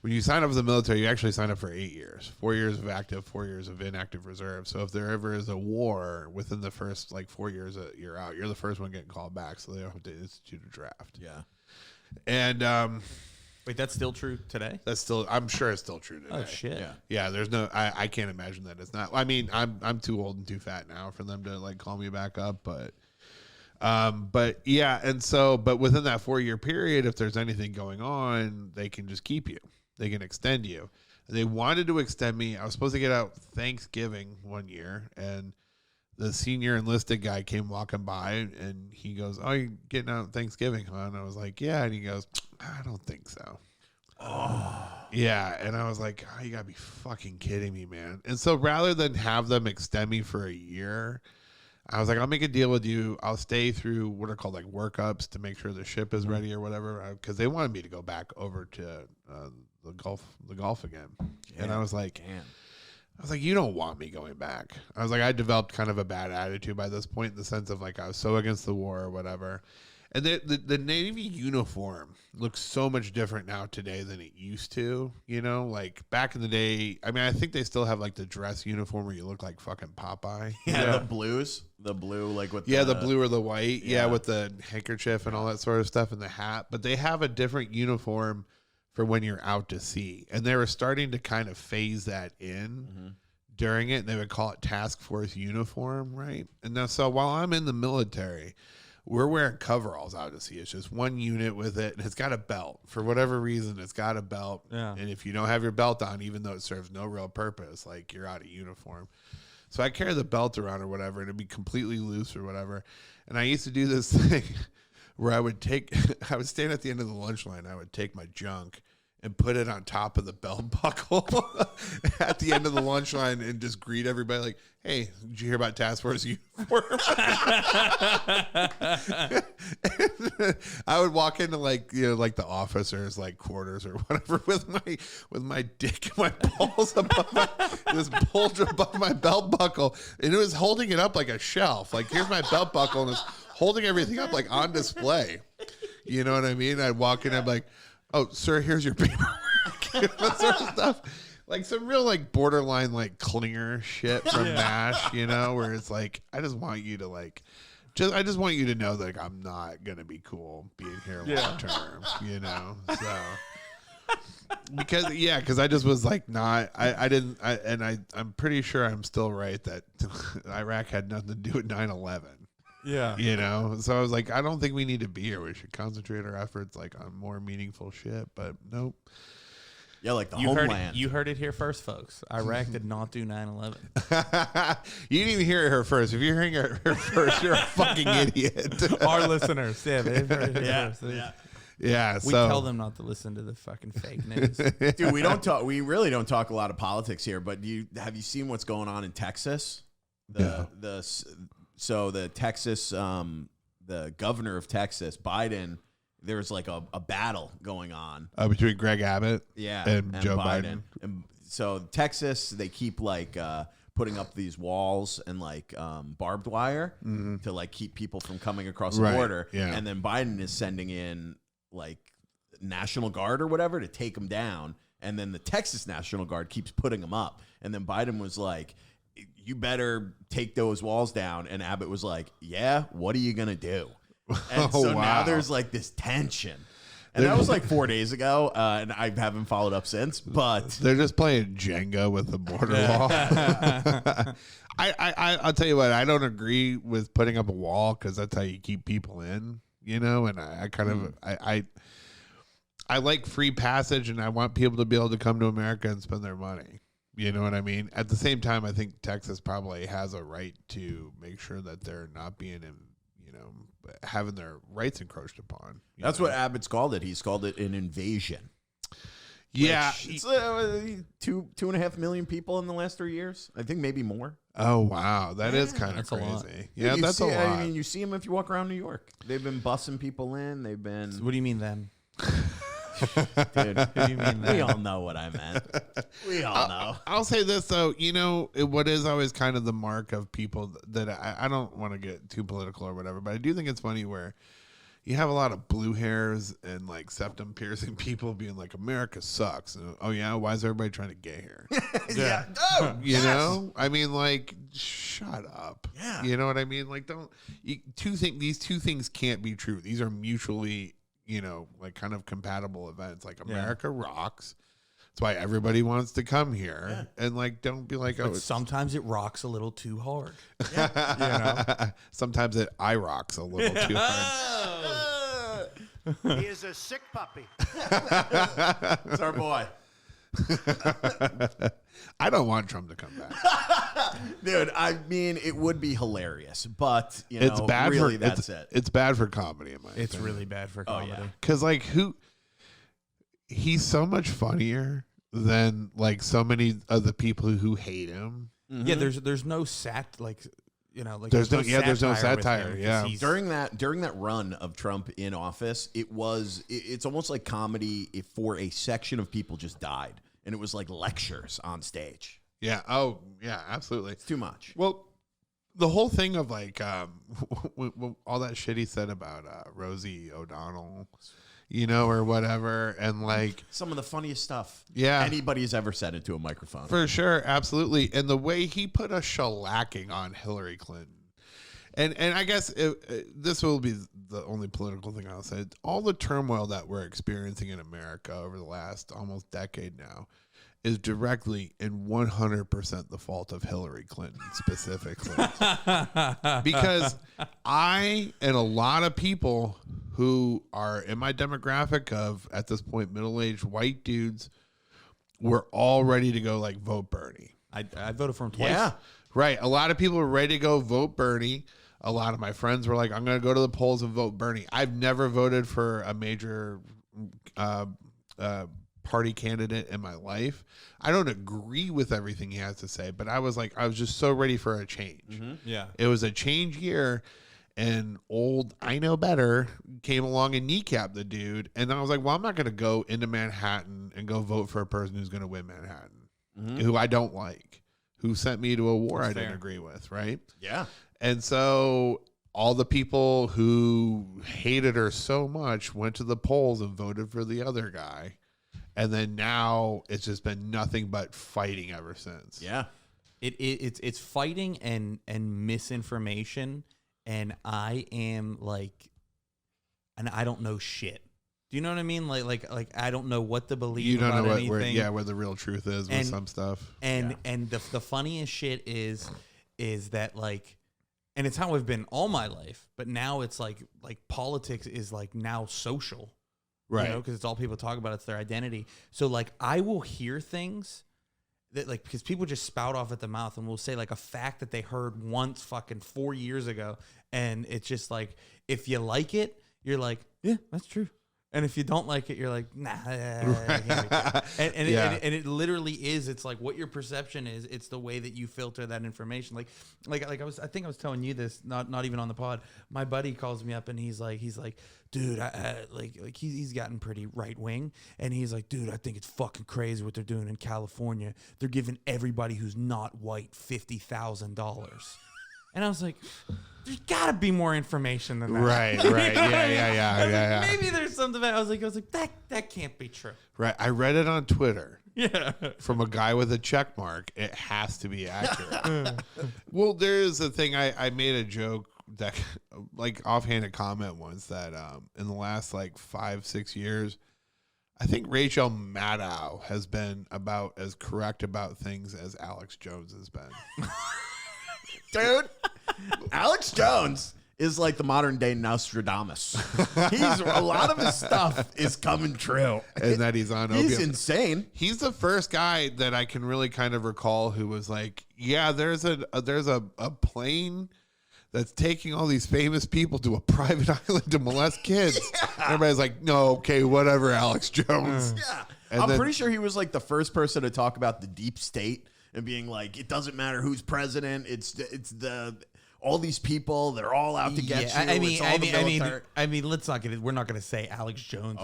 When you sign up for the military, you actually sign up for 8 years, 4 years of active, 4 years of inactive reserve. So if there ever is a war within the first like 4 years that you're out, you're the first one getting called back. So they don't have to institute a draft. Yeah. And wait, that's still true today? I'm sure it's still true today. Oh shit. Yeah. There's no, I can't imagine that it's not. I mean, I'm too old and too fat now for them to like call me back up, but yeah. And so, but within that 4 year period, if there's anything going on, they can just keep you. They can extend you. They wanted to extend me. I was supposed to get out Thanksgiving one year, and the senior enlisted guy came walking by, and he goes, "Oh, you're getting out Thanksgiving, huh?" And I was like, "Yeah." And he goes, "I don't think so." Oh. Yeah. And I was like, "Oh, you gotta be fucking kidding me, man." And so rather than have them extend me for a year, I was like, I'll make a deal with you. I'll stay through what are called like workups to make sure the ship is ready or whatever. Because they wanted me to go back over to the Gulf again. Yeah. And I was like, you don't want me going back. I was like, I developed kind of a bad attitude by this point in the sense of like I was so against the war or whatever. And the Navy uniform looks so much different now today than it used to, you know, like back in the day. I mean, I think they still have like the dress uniform where you look like fucking Popeye. Yeah, the blue, like with the blue or the white. Yeah, with the handkerchief and all that sort of stuff and the hat. But they have a different uniform for when you're out to sea. And they were starting to kind of phase that in during it. And they would call it task force uniform, right? And now, so while I'm in the military, we're wearing coveralls out to sea. It's just one unit with it, and it's got a belt. For whatever reason, it's got a belt. Yeah. And if you don't have your belt on, even though it serves no real purpose, like you're out of uniform. So I carry the belt around or whatever, and it'd be completely loose or whatever. And I used to do this thing where I would stand at the end of the lunch line. I would take my junk and put it on top of the belt buckle at the end of the lunch line and just greet everybody like, "Hey, did you hear about task force uniform?" I would walk into like, you know, like the officers' like quarters or whatever with my dick and my balls above this bulge above my belt buckle, and it was holding it up like a shelf. Like, here's my belt buckle, and it's holding everything up like on display. You know what I mean? I'd walk in, I'm like, "Oh, sir, here's your paperwork," that sort of stuff. like some real like borderline like clinger shit from MASH, you know, where it's like I just want you to like I just want you to know that like, I'm not gonna be cool being here long term, you know. So because I just was like not I'm pretty sure I'm still right that Iraq had nothing to do with 9/11. Yeah. You know, so I was like, I don't think we need to be here. We should concentrate our efforts like on more meaningful shit. But nope. Yeah, like the You homeland. you heard it here first, folks. Iraq did not do 9/11. You didn't even hear her first. If you're hearing her first, you're a fucking idiot. Our listeners, yeah, they've heard it first. Yeah. We So tell them not to listen to the fucking fake news. Dude, we don't talk. We really don't talk a lot of politics here. But have you seen what's going on in Texas? So the Texas, the governor of Texas, Biden. There's like a battle going on between Greg Abbott, and Joe Biden. And so Texas, they keep like putting up these walls and like barbed wire to like keep people from coming across the border. Yeah. And then Biden is sending in like National Guard or whatever to take them down. And then the Texas National Guard keeps putting them up. And then Biden was like, you better take those walls down. And Abbott was like, yeah, what are you going to do? And so now there's like this tension. And that was like 4 days ago. And I haven't followed up since, but they're just playing Jenga with the border wall. I'll tell you what, I don't agree with putting up a wall because that's how you keep people in, you know, and I like free passage and I want people to be able to come to America and spend their money. You know what I mean? At the same time, I think Texas probably has a right to make sure that they're not being having their rights encroached upon. That's what Abbott's called it. He's called it an invasion. Yeah. It's 2.5 million people in the last 3 years. I think maybe more. Oh, wow. That is kind of That's a lot. crazy. Yeah, that's a lot. I mean, you see them if you walk around New York. They've been bussing people in. They've been... What do you mean then? Dude, What do you mean we then? all know what I meant. We all know. I'll say this, though. You know, what is always kind of the mark of people that I don't want to get too political or whatever, but I do think it's funny where you have a lot of blue hairs and like septum piercing people being like, America sucks. And, oh, yeah? Why is everybody trying to get here? Yeah. Oh, You know? I mean, like, shut up. Yeah. You know what I mean? Like, these two things can't be true. These are mutually, like kind of compatible events. Like America rocks. That's why everybody wants to come here. Yeah. And like, don't be like, But sometimes it rocks a little too hard. Sometimes I rocks a little too hard. He is a sick puppy. It's our boy. I don't want Trump to come back. Dude, I mean, it would be hilarious, but It's bad really, for that's it. It's bad for comedy, in my It's opinion. really bad for comedy. Because like he's so much funnier than like so many of the people who hate him. Mm-hmm. Yeah, there's no like There's no satire. with him, Yeah. 'cause he's- During that run of Trump in office, it's almost like comedy if for a section of people just died, and it was like lectures on stage. Yeah. Oh, yeah. Absolutely. It's too much. Well, the whole thing of like all that shit he said about Rosie O'Donnell, or whatever, and like Some of the funniest stuff anybody's anybody's ever said into a microphone. for sure, absolutely, and the way he put a shellacking on Hillary Clinton. And I guess this will be the only political thing I'll say. All the turmoil that we're experiencing in America over the last almost decade now is directly and 100% the fault of Hillary Clinton specifically. Because I and a lot of people who are in my demographic of, at this point, middle-aged white dudes, were all ready to go like vote Bernie. I voted for him twice. Yeah. Right. A lot of people were ready to go vote Bernie. A lot of my friends were like, I'm going to go to the polls and vote Bernie. I've never voted for a major party candidate in my life. I don't agree with everything he has to say, but I was just so ready for a change. Mm-hmm. Yeah. It was a change year, and old I Know Better came along and kneecapped the dude. And I was like, well, I'm not going to go into Manhattan and go vote for a person who's going to win Manhattan, who I don't like, who sent me to a war I didn't agree with, right? Yeah. And so all the people who hated her so much went to the polls and voted for the other guy. And then now it's just been nothing but fighting ever since. Yeah. It's fighting and misinformation, and I am like, and I don't know shit. Do you know what I mean? Like I don't know what to believe. You don't about know anything. where the real truth is with some stuff. And the funniest shit is that like, and it's how I've been all my life, but now it's like politics is like now social, right? You know, because it's all people talk about. It's their identity. So like I will hear things that like, because people just spout off at the mouth and will say like a fact that they heard once fucking 4 years ago, and it's just like, if you like it, you're like, yeah, that's true. And if you don't like it, you're like, nah. And it literally is. It's like what your perception is. It's the way that you filter that information. Like I think I was telling you this, not even on the pod. My buddy calls me up and he's like, dude, he's gotten pretty right wing, and he's like, dude, I think it's fucking crazy what they're doing in California. They're giving everybody who's not white $50,000. And I was like, there's got to be more information than that. Right. Yeah. Maybe there's something about it. I was like, that can't be true. Right. I read it on Twitter. Yeah. From a guy with a check mark. It has to be accurate. Well, there's a thing. I made a joke that, like, offhanded comment once that in the last, like, 5-6 years, I think Rachel Maddow has been about as correct about things as Alex Jones has been. Dude, Alex Jones is like the modern day Nostradamus. A lot of his stuff is coming true. And that he's on opium. He's insane. He's the first guy that I can really kind of recall who was like, yeah, there's a plane that's taking all these famous people to a private island to molest kids. Yeah. Everybody's like, no, okay, whatever, Alex Jones. Yeah. And I'm pretty sure he was like the first person to talk about the deep state and being like, it doesn't matter who's president. It's all these people. They're all out to get you. I mean, let's not get it. We're not going to say Alex Jones.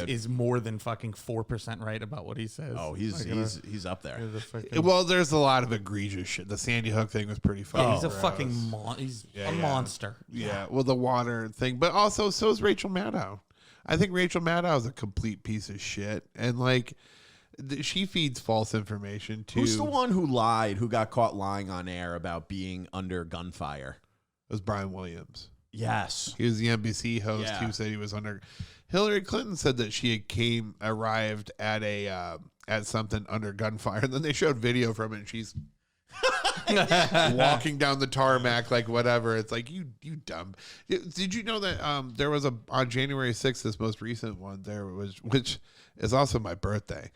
Is more than fucking 4% right about what he says. Oh, he's up there. Well, there's a lot of egregious shit. The Sandy Hook thing was pretty funny. Yeah, he's a fucking monster. Yeah. Well, the water thing, but also so is Rachel Maddow. I think Rachel Maddow is a complete piece of shit, and like. She feeds false information too. Who's the one who lied, who got caught lying on air about being under gunfire? It was Brian Williams. Yes. He was the NBC host who said he was under. Hillary Clinton said that she arrived at something under gunfire, and then they showed video from it, and she's walking down the tarmac like whatever. It's like, you dumb. Did you know that there was on January 6th, this most recent one, which is also my birthday.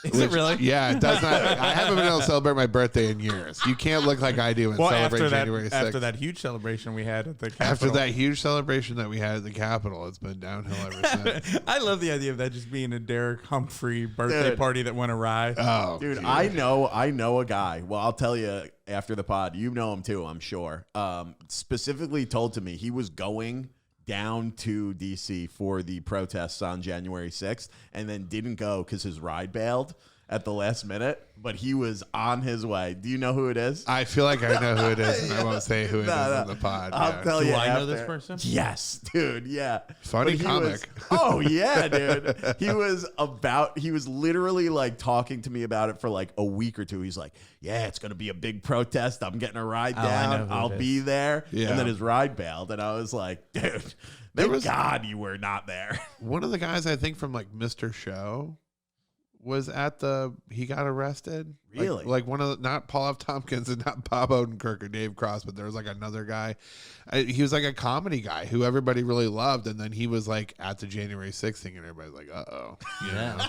Is it really? Yeah, it does not. I haven't been able to celebrate my birthday in years. You can't look like I do and celebrate January 6th. After that huge celebration we had at the Capitol. After that huge celebration that we had at the Capitol, it's been downhill ever since. I love the idea of that just being a Derek Humphrey birthday party that went awry. Oh, dude, I know a guy. Well, I'll tell you after the pod. You know him too, I'm sure. Specifically told to me he was going down to DC for the protests on January 6th and then didn't go because his ride bailed at the last minute, but he was on his way. Do you know who it is? I feel like I know who it is, and I won't say who it is on the pod. I'll tell you. Do I after. know this person? Yes, dude. Yeah. Funny comic. Oh yeah, dude. He was literally like talking to me about it for like a week or two. He's like, yeah, it's going to be a big protest. I'm getting a ride down. I'll be there. Yeah. And then his ride bailed. And I was like, dude, thank God you were not there. One of the guys, I think, from like Mr. Show was he got arrested. Really? Like one of the, not Paul F. Tompkins and not Bob Odenkirk or Dave Cross, but there was like another guy. He was like a comedy guy who everybody really loved. And then he was like at the January 6th thing and everybody's like, uh-oh. Yeah.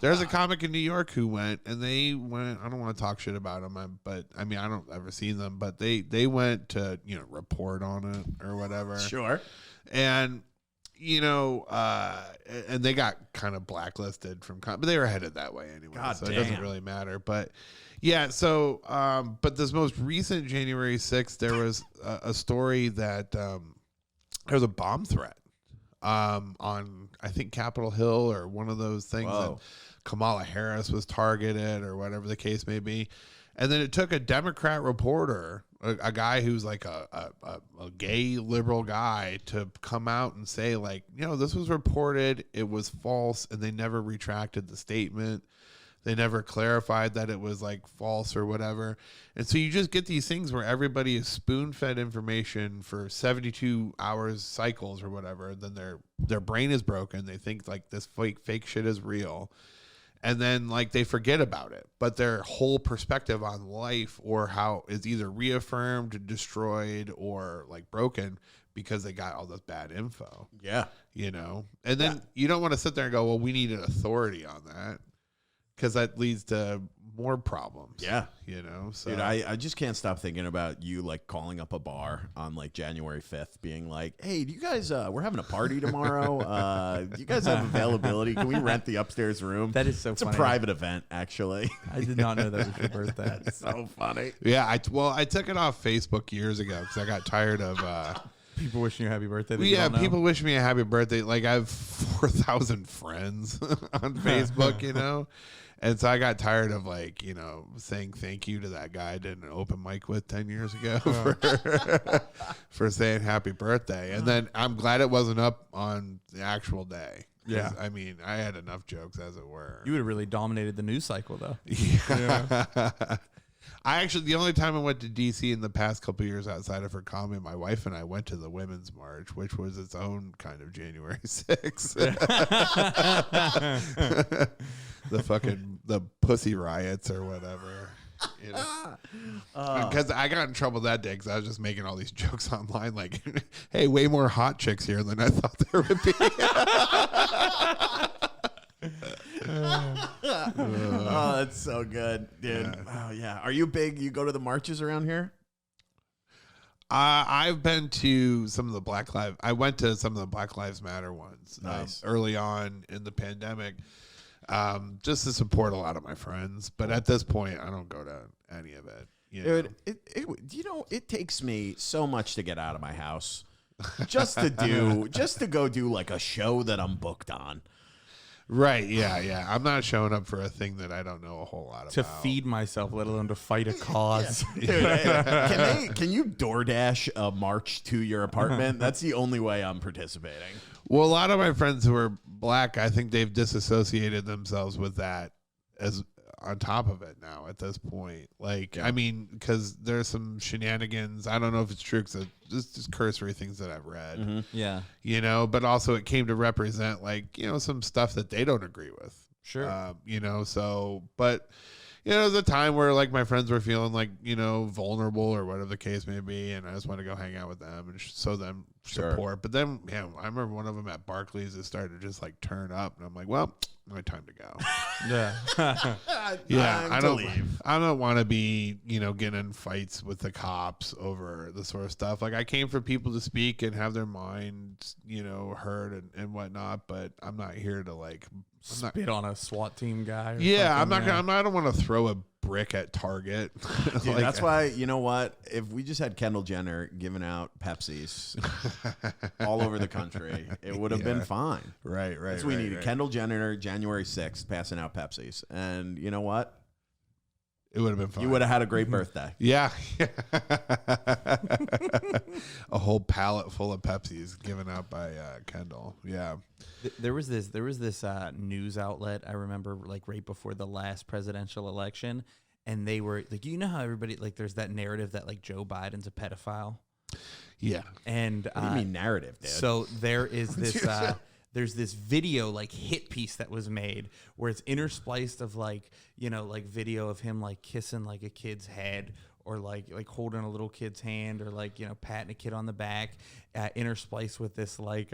There's a comic in New York who went, I don't want to talk shit about them, but I mean, I don't ever see them, but they went to, report on it or whatever. Sure. And, and they got kind of blacklisted but they were headed that way anyway. God so damn. It doesn't really matter. But yeah, so, but this most recent January 6th, there was a story that there was a bomb threat on, I think, Capitol Hill or one of those things. Whoa. That Kamala Harris was targeted or whatever the case may be. And then it took a Democrat reporter a guy who's like a gay liberal guy to come out and say like, this was reported, it was false, and they never retracted the statement. They never clarified that it was like false or whatever. And so you just get these things where everybody is spoon-fed information for 72 hours cycles or whatever. And then their brain is broken. They think like this fake shit is real. And then like they forget about it. But their whole perspective on life or how is either reaffirmed, destroyed, or like broken because they got all this bad info. Yeah. And then you don't want to sit there and go, well, we need an authority on that. Because that leads to more problems. Yeah. So. Dude, I just can't stop thinking about you like calling up a bar on like January 5th being like, hey, do you guys, we're having a party tomorrow. Do you guys have availability? Can we rent the upstairs room? That is so it's funny. a private event, actually. I did not know that was your birthday. That's so funny. Yeah. I took it off Facebook years ago because I got tired of. People wishing you a happy birthday. Yeah, people wish me a happy birthday. Like I have 4,000 friends on Facebook, And so I got tired of like, saying thank you to that guy I did an open mic with 10 years ago for saying happy birthday. And then I'm glad it wasn't up on the actual day. Yeah. I mean, I had enough jokes as it were. You would have really dominated the news cycle though. Yeah. The only time I went to DC in the past couple of years outside of her comedy, my wife and I went to the Women's March, which was its own kind of January 6th. the pussy riots or whatever. Because I got in trouble that day because I was just making all these jokes online like, hey, way more hot chicks here than I thought there would be. Oh, that's so good, dude. Yeah. Oh, yeah. Are you big? You go to the marches around here? I've been to some of the I went to some of the Black Lives Matter ones early on in the pandemic just to support a lot of my friends. But at this point, I don't go to any of it. Dude, it takes me so much to get out of my house just to go do like a show that I'm booked on. Right, yeah. I'm not showing up for a thing that I don't know a whole lot about. To feed myself, let alone to fight a cause. Dude, can you DoorDash a march to your apartment? That's the only way I'm participating. Well, a lot of my friends who are black, I think they've disassociated themselves with that as on top of it now at this point. Like, I mean, because there's some shenanigans. I don't know if it's true because just cursory things that I've read. Mm-hmm. Yeah. But also it came to represent like, some stuff that they don't agree with. Sure. But there's a time where like my friends were feeling like, vulnerable or whatever the case may be. And I just want to go hang out with them and show them support. Sure. But then, I remember one of them at Barclays that started to just like turn up and I'm like, well, my time to go. Yeah. I don't want to be, getting in fights with the cops over the sort of stuff. Like I came for people to speak and have their minds, heard and whatnot, but I'm not here to like spit on a SWAT team guy. I don't want to throw a brick at Target. Dude, like, that's why, you know what? If we just had Kendall Jenner giving out Pepsis all over the country, it would have been fine. Right. That's what we needed. Right. Kendall Jenner, January 6th, passing out Pepsis. And you know what? It would have been fun. You would have had a great birthday. Yeah. A whole pallet full of Pepsis given out by Kendall. Yeah. There was this news outlet I remember like right before the last presidential election, and they were like, you know how everybody like there's that narrative that like Joe Biden's a pedophile. Yeah. And what do you mean narrative, dude? So there is this there's this video like hit piece that was made where it's interspliced of like, like video of him like kissing like a kid's head or like holding a little kid's hand or like, patting a kid on the back, interspliced with this like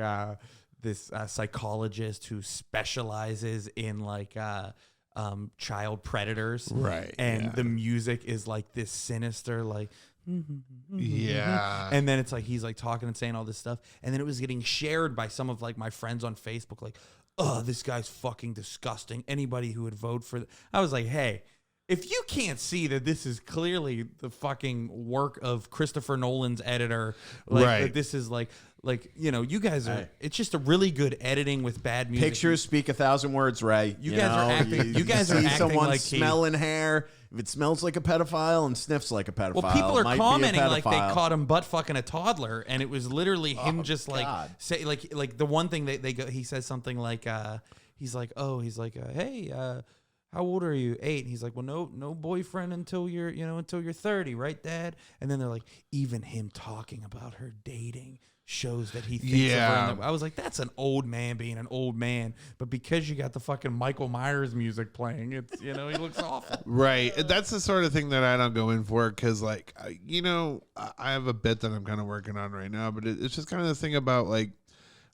this psychologist who specializes in like child predators. Right. And the music is like this sinister like yeah. And then it's like he's like talking and saying all this stuff, and then it was getting shared by some of like my friends on Facebook like, oh, this guy's fucking disgusting. Anybody who would vote for I was like, hey, If you can't see that this is clearly the fucking work of Christopher Nolan's editor, like Right. that this is like you guys are. It's just a really good editing with bad music. Pictures speak 1,000 words, Ray. You guys are acting. You guys are see acting someone like smelling hair. If it smells like a pedophile and sniffs like a pedophile, Well, people are might be a commenting like they pedophile. caught him butt fucking a toddler, and it was literally him just like God. say like the one thing they go. He says something like he's like hey. How old are you? 8. And he's like, well, no boyfriend until you're 30, right, Dad? And then they're like, even him talking about her dating shows that he thinks of her. In the, I was like, that's an old man being an old man. But because you got the fucking Michael Myers music playing, it's he looks awful. Right. That's the sort of thing that I don't go in for because, like, I have a bit that I'm kind of working on right now, but it's just kind of this thing about, like,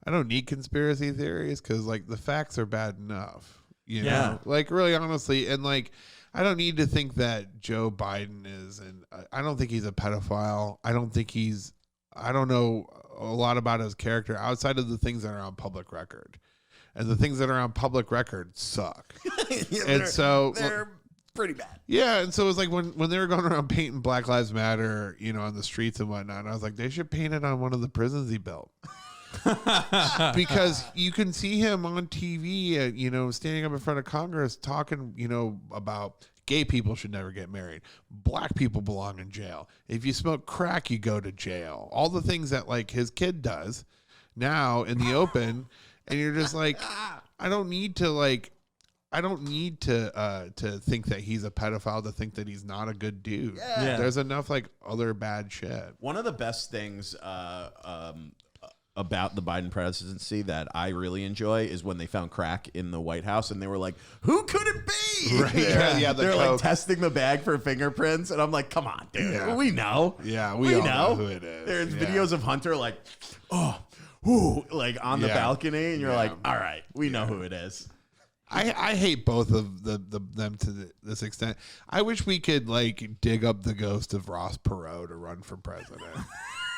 I don't need conspiracy theories because, like, the facts are bad enough. You know, like really honestly, and like, I don't need to think that Joe Biden is, and I don't think he's a pedophile. I don't know a lot about his character outside of the things that are on public record, and the things that are on public record suck. And so they're pretty bad. Yeah, and so it was like when they were going around painting Black Lives Matter, on the streets and whatnot, I was like, they should paint it on one of the prisons he built. Because you can see him on TV, standing up in front of Congress talking, about gay people should never get married. Black people belong in jail. If you smoke crack, you go to jail. All the things that like his kid does now in the open. And you're just like, I don't need to think that he's a pedophile to think that he's not a good dude. Yeah. There's enough like other bad shit. One of the best things about the Biden presidency that I really enjoy is when they found crack in the White House and they were like, who could it be? Right. They're, The they're like coke. testing the bag for fingerprints. And I'm like, come on, dude. Yeah. We know. Yeah, we all know who it is. There's Yeah. videos of Hunter like, like on the balcony. And you're like, all right, we know who it is. I hate both of them to this extent. I wish we could like dig up the ghost of Ross Perot to run for president.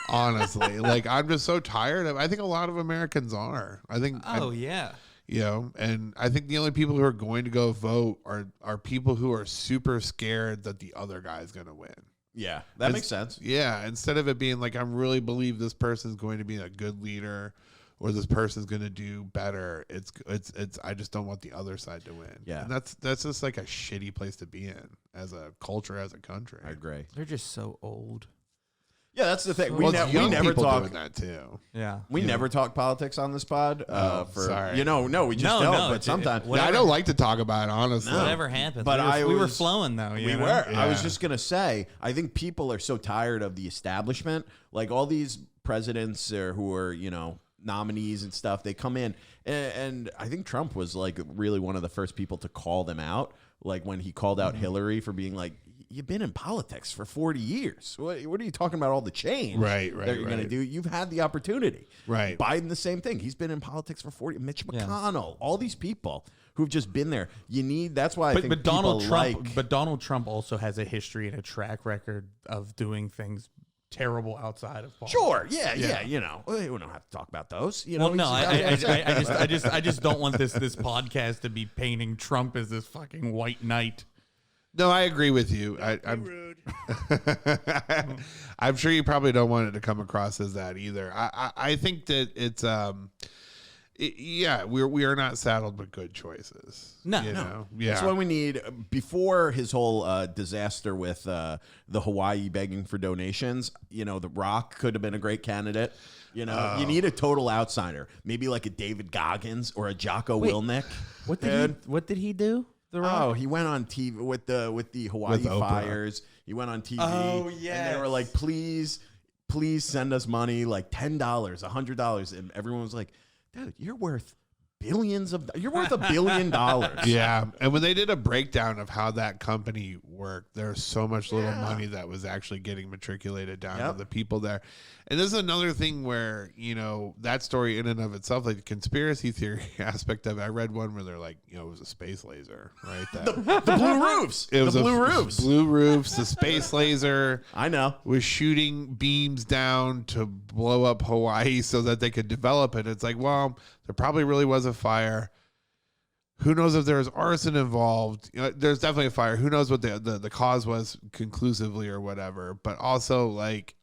Honestly, like I'm just so tired of. I think a lot of Americans are. I think. Yeah. And I think the only people who are going to go vote are people who are super scared that the other guy's going to win. Yeah, that makes sense. Yeah, instead of it being like I really believe this person's going to be a good leader. Or this person's going to do better. It's. I just don't want the other side to win. Yeah, and that's just like a shitty place to be in as a culture, as a country. I agree. They're just so old. Yeah, that's the thing. Well, We young never people talk. doing that too. Yeah. We never talk politics on this pod. Sorry. No, we just No, don't. no, But sometimes Yeah, I don't like to talk about it, honestly. Whatever happens. But we were flowing though. We know? were. I was Yeah. just gonna say. I think people are so tired of the establishment. Like all these presidents who are nominees and stuff. They come in, and I think Trump was like really one of the first people to call them out. Like when he called out Hillary for being like, you've been in politics for 40 years. What are you talking about? All the change Right, that you're going to do. You've had the opportunity. Right. Biden, the same thing. He's been in politics for 40. Mitch McConnell, all these people who've just been there. You need. That's why I think But Donald people Trump. like. But Donald Trump also has a history and a track record of doing things terrible outside of politics. Sure, yeah. We don't have to talk about those. Well, no, I just don't want this podcast to be painting Trump as this fucking white knight. No, I agree with you. I'm Rude. I'm sure you probably don't want it to come across as that either. I think that it's we are not saddled with good choices. No. Yeah. That's what we need. Before his whole disaster with the Hawaii begging for donations, The Rock could have been a great candidate. You need a total outsider, maybe like a David Goggins or a Jocko Willink. What did he do? The Rock? Oh, he went on TV with the Hawaii With Oprah. fires. He went on TV. Oh, And they yes. were like, please send us money, like $10, $100. And everyone was like, dude, you're worth $1 billion. Yeah, and when they did a breakdown of how that company worked, there's so much little money that was actually getting matriculated down to the people there. And this is another thing where, that story in and of itself, like the conspiracy theory aspect of it, I read one where they're like, it was a space laser, right? That, The blue roofs. it was the blue roofs. Blue roofs, the space laser I know. was shooting beams down to blow up Hawaii so that they could develop it. It's like, well, there probably really was a fire. Who knows if there was arson involved? You know, there's definitely a fire. Who knows what the cause was conclusively or whatever? But also, like,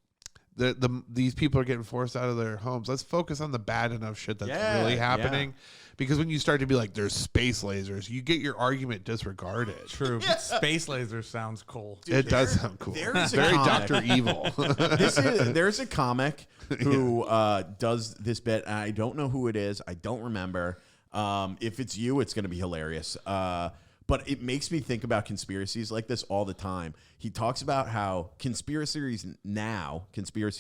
these people are getting forced out of their homes. Let's focus on the bad enough shit that's really happening. Yeah. Because when you start to be like, there's space lasers, you get your argument disregarded. True. Yeah. Space lasers sounds cool. Dude, it does sound cool. There's very Dr. Evil. There's a comic who does this bit. And I don't know who it is. I don't remember. If it's you, it's going to be hilarious. But it makes me think about conspiracies like this all the time. He talks about how conspiracy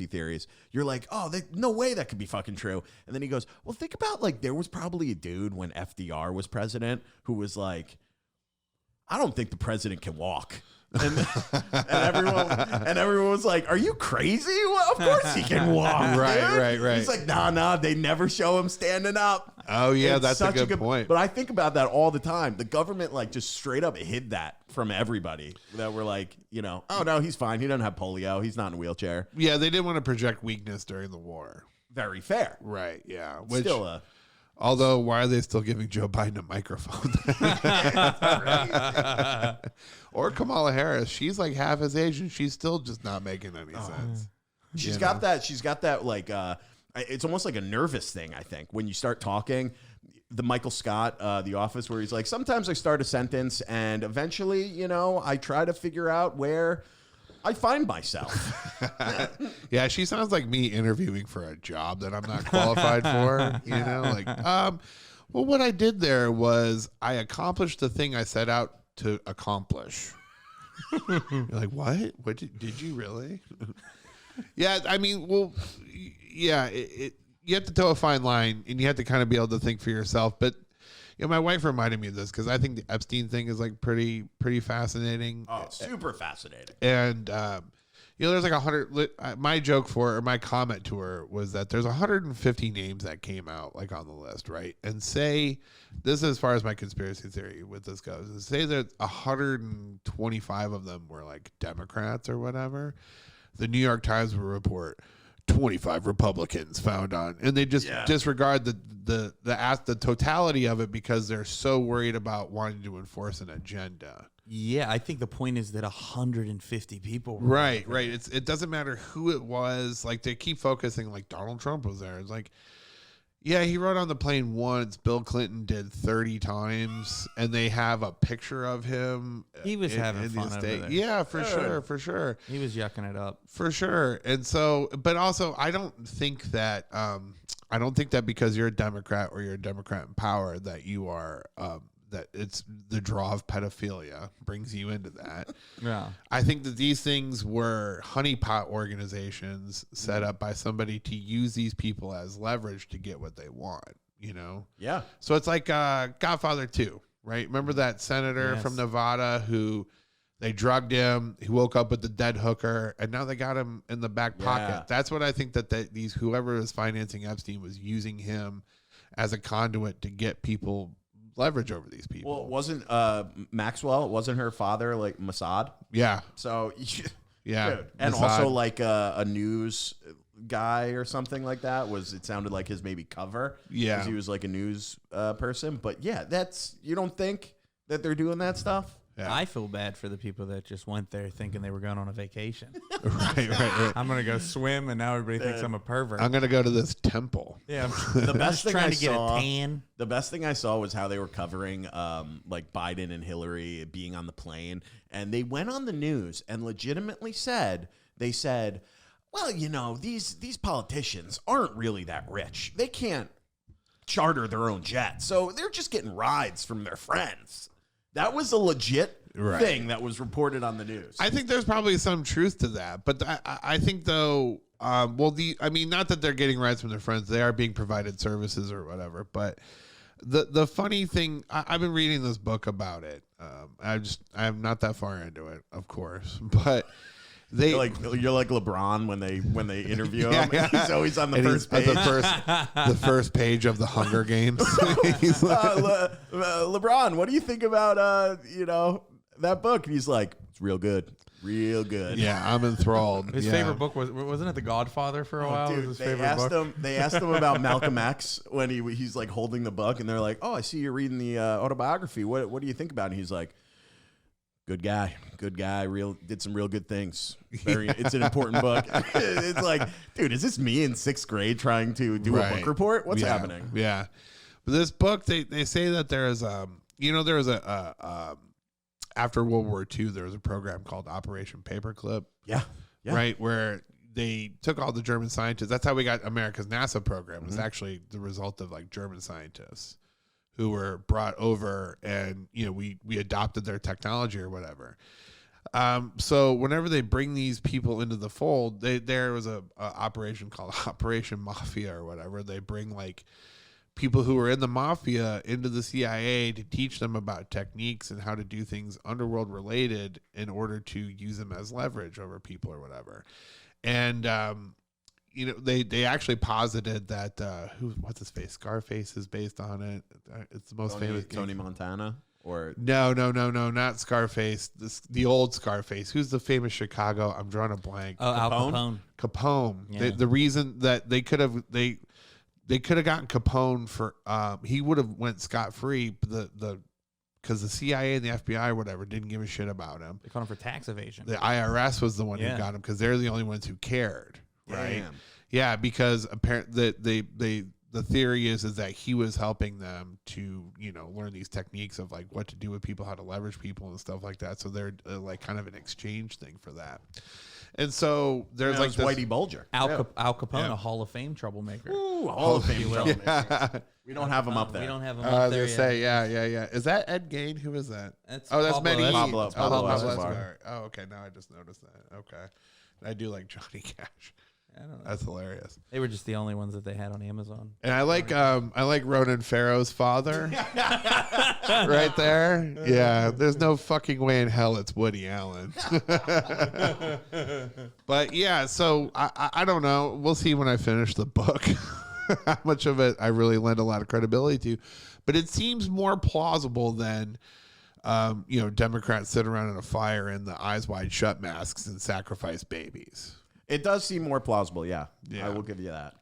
theories, you're like, oh, no way that could be fucking true. And then he goes, well, think about, like, there was probably a dude when FDR was president who was like, I don't think the president can walk. And everyone was like, are you crazy? Well, of course he can walk. Right. He's like, nah, they never show him standing up. Oh, yeah, that's a good point. But I think about that all the time. The government, like, just straight up hid that from everybody. That we're like, you know, oh, no, he's fine. He doesn't have polio. He's not in a wheelchair. Yeah, they didn't want to project weakness during the war. Very fair. Right, yeah. Still although, why are they still giving Joe Biden a microphone? Or Kamala Harris. She's like half his age, and she's still just not making any sense. She's got that, like, it's almost like a nervous thing, I think. When you start talking, the Michael Scott, The Office, where he's like, sometimes I start a sentence, and eventually, you know, I try to figure out where I find myself. Yeah, she sounds like me interviewing for a job that I'm not qualified for. You know, like, well, what I did there was I accomplished the thing I set out to accomplish. You're like, what? What did you really? Yeah, I mean, well, yeah, you have to toe a fine line, and you have to kind of be able to think for yourself. But you know, my wife reminded me of this because I think the Epstein thing is like pretty fascinating. Oh, super fascinating. And you know, there's like 100. My joke my comment to her was that there's 150 names that came out like on the list, right? And say this is as far as my conspiracy theory with this goes. And say that 125 of them were like Democrats or whatever. The New York Times will report 25 Republicans found on, and they just disregard the totality of it because they're so worried about wanting to enforce an agenda. Yeah, I think the point is that 150 people. Right. It doesn't matter who it was. Like, they keep focusing, like, Donald Trump was there. It's like, yeah, he rode on the plane once. Bill Clinton did 30 times, and they have a picture of him. He was having fun over there. Yeah, for sure. He was yucking it up. For sure. And so, but also, I don't think that because you're a Democrat or you're a Democrat in power that you are that it's the draw of pedophilia brings you into that. Yeah. I think that these things were honeypot organizations set up by somebody to use these people as leverage to get what they want, you know? Yeah. So it's like Godfather 2, right? Remember that senator from Nevada who they drugged him, he woke up with the dead hooker, and now they got him in the back pocket. That's what I think that whoever was financing Epstein was using him as a conduit to get people leverage over these people. Well, wasn't Maxwell, wasn't her father like Mossad? Yeah. So, yeah. Dude. And Mossad. also like a news guy or something like that it sounded like his maybe cover. Yeah. Because he was like a news person. But yeah, you don't think that they're doing that stuff? Yeah. I feel bad for the people that just went there thinking they were going on a vacation. Right. I'm going to go swim, and now everybody thinks I'm a pervert. I'm going to go to this temple. Yeah. The best thing trying to get a tan. The best thing I saw was how they were covering like Biden and Hillary being on the plane. And they went on the news and legitimately said, well, you know, these politicians aren't really that rich. They can't charter their own jet. So they're just getting rides from their friends. That was a legit thing that was reported on the news. I think there's probably some truth to that, but I think though, not that they're getting rides from their friends, they are being provided services or whatever. But the funny thing, I've been reading this book about it. I'm not that far into it, of course, but you're like LeBron when they interview him. Yeah. He's always on the first page. The first page of the Hunger Games. LeBron, what do you think about that book? And he's like, It's real good. Real good. Yeah, I'm enthralled. His favorite book wasn't it The Godfather for a while? Dude, was his they favorite asked book? him about Malcolm X when he's like holding the book, and they're like, "Oh, I see you're reading the autobiography. What do you think about it?" And he's like, good guy, did some real good things. It's an important book. It's like, dude, is this me in 6th grade trying to do a book report? What's happening? Yeah, but this book, they say that there is there was after World War II, there was a program called Operation Paperclip. Yeah. Right, where they took all the German scientists. That's how we got America's NASA program. It was actually the result of like German scientists who were brought over, and we adopted their technology or whatever. So whenever they bring these people into the fold, there was a operation called Operation Mafia or whatever. They bring like people who were in the mafia into the CIA to teach them about techniques and how to do things underworld related in order to use them as leverage over people or whatever. And they actually posited that what's his face? Scarface is based on it. It's the most famous. Tony Montana or no, not Scarface. The old Scarface. Who's the famous Chicago? I'm drawing a blank. Oh, Al Capone. Capone. Yeah. The reason that they could have gotten Capone for he would have went scot free. Because the CIA and the FBI or whatever didn't give a shit about him. They caught him for tax evasion. The IRS was the one who got him because they're the only ones who cared. Right? Damn. Yeah, because apparently the theory is that he was helping them to learn these techniques of like what to do with people, how to leverage people and stuff like that. So they're like kind of an exchange thing for that. And so there's like this, Whitey Bulger. Al Capone, a Hall of Fame troublemaker. Ooh, Hall of Fame troublemaker. Yeah. We don't have him up there. We don't have him I up was there gonna say, yeah. Is that Ed Gain? Who is that? That's that's Pablo Medellin. Escobar. Pablo Pablo Escobar. Escobar. Oh, okay. Now I just noticed that. Okay. I do like Johnny Cash. I don't know. That's hilarious. They were just the only ones that they had on Amazon. And I like Ronan Farrow's father. Right there. Yeah. There's no fucking way in hell it's Woody Allen. But yeah, so I don't know. We'll see when I finish the book how much of it I really lend a lot of credibility to. But it seems more plausible than Democrats sit around in a fire in the eyes wide shut masks and sacrifice babies. It does seem more plausible, yeah. Yeah. I will give you that.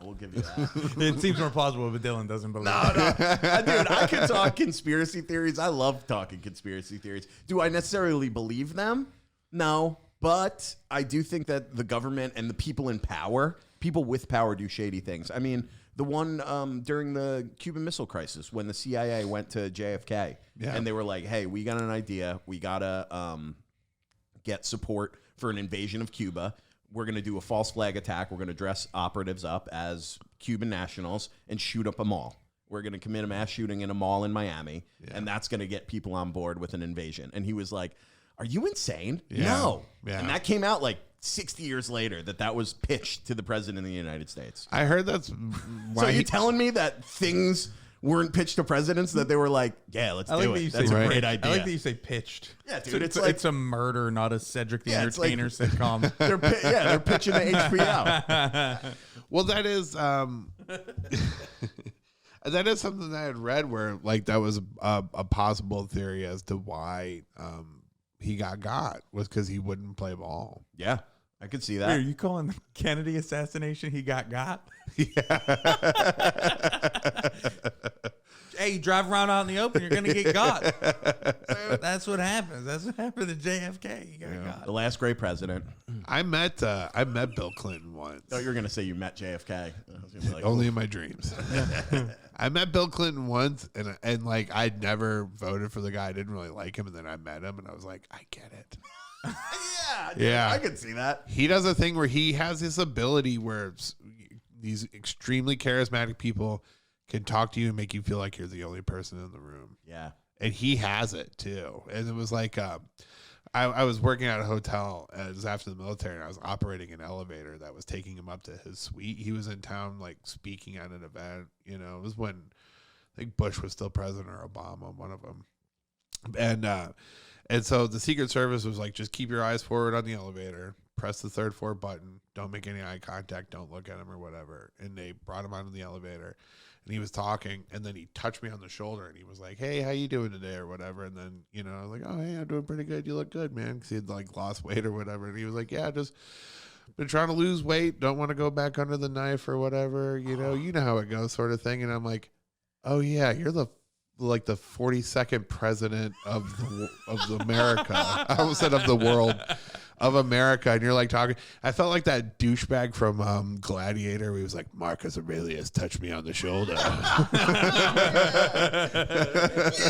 It It seems more plausible, but Dylan doesn't believe it. Dude, I can talk conspiracy theories. I love talking conspiracy theories. Do I necessarily believe them? No. But I do think that the government and the people in power, people with power, do shady things. I mean, the one during the Cuban Missile Crisis when the CIA went to JFK and they were like, hey, we got an idea. We got to get support for an invasion of Cuba. We're going to do a false flag attack. We're going to dress operatives up as Cuban nationals and shoot up a mall. We're going to commit a mass shooting in a mall in Miami, and that's going to get people on board with an invasion. And he was like, are you insane? Yeah. No. Yeah. And that came out like 60 years later that was pitched to the president of the United States. I heard that's why So you're telling me that things weren't pitched to presidents, that they were like, yeah, let's do it. That's a great idea. I like that you say pitched. Yeah, dude, It's a murder, not a Cedric the Entertainer sitcom. They're pitching to HBO. Well, that is that is something that I had read where like that was a possible theory as to why he got was because he wouldn't play ball. Yeah, I could see Are that. you calling the Kennedy assassination he got? Hey, you drive around out in the open, you're going to get got. That's what happens. That's what happened to JFK. You got got. The last great president. I met Bill Clinton once. I thought you were going to say you met JFK. I was gonna be like, Only in my dreams. I met Bill Clinton once, and like I'd never voted for the guy. I didn't really like him, and then I met him, and I was like, I get it. yeah, I could see that. He does a thing where he has this ability where these extremely charismatic people can talk to you and make you feel like you're the only person in the room. Yeah. And he has it too. And it was like, I was working at a hotel and it was after the military and I was operating an elevator that was taking him up to his suite. He was in town, like speaking at an event, it was when I think Bush was still president or Obama, one of them. And so the Secret Service was like, just keep your eyes forward on the elevator, press the 3rd floor button, don't make any eye contact, don't look at him or whatever. And they brought him onto the elevator. and he was talking, and then he touched me on the shoulder, and he was like, "Hey, how you doing today?" or whatever. And then I was like, "Oh, hey, I'm doing pretty good. You look good, man," because he had like lost weight or whatever. And he was like, "Yeah, just been trying to lose weight. Don't want to go back under the knife or whatever. You know how it goes, sort of thing." And I'm like, "Oh yeah, you're the 42nd president of America." I almost said of the world. Of America, and you're like talking. I felt like that douchebag from Gladiator. Where he was like, "Marcus Aurelius touched me on the shoulder."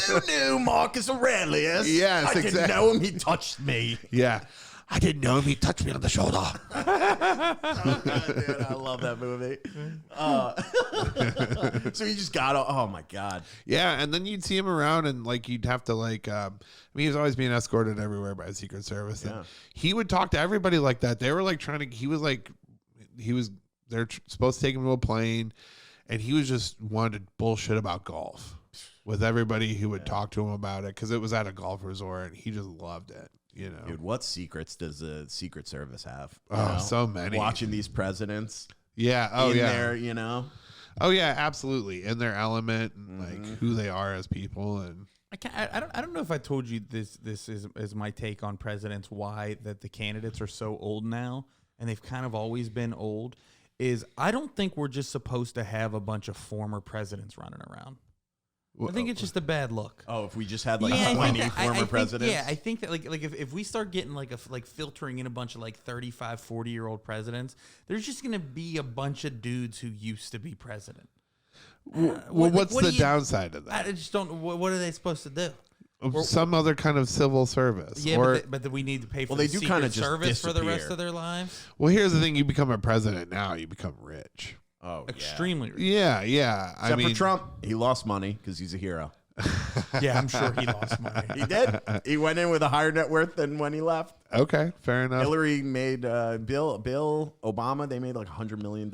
You knew Marcus Aurelius. Yes, I exactly. didn't know him. He touched me. Yeah, I didn't know him. He touched me on the shoulder. Oh, God, dude, I love that movie. So he just got. Oh my God. Yeah, and then you'd see him around, and like you'd have to like. He was always being escorted everywhere by Secret Service. And he would talk to everybody like that. They were like trying to. He was. They're supposed to take him to a plane, and he was just wanted to bullshit about golf with everybody who would talk to him about it because it was at a golf resort, and he just loved it. Dude, what secrets does the Secret Service have? So many. Watching these presidents. Yeah. Oh, yeah. There, Oh yeah, absolutely. In their element and like who they are as people. And I don't know if I told you this is my take on presidents, why that the candidates are so old now, and they've kind of always been old, is I don't think we're just supposed to have a bunch of former presidents running around. I think it's just a bad look. Oh, if we just had like 20 former presidents? I think that like if we start getting like filtering in a bunch of like 35, 40-year-old presidents, there's just going to be a bunch of dudes who used to be president. What's the downside of that? I just don't. What are they supposed to do? Some other kind of civil service. Yeah, but we need to pay for the do kind Secret of just Service for the rest disappear. of their lives. Well, here's the thing: you become a president now, you become rich. Oh, Extremely rich. Yeah. Except for Trump, he lost money because he's a hero. Yeah, I'm sure he lost money. He did. He went in with a higher net worth than when he left. Okay, fair enough. Hillary made Bill Obama. They made like $100 million.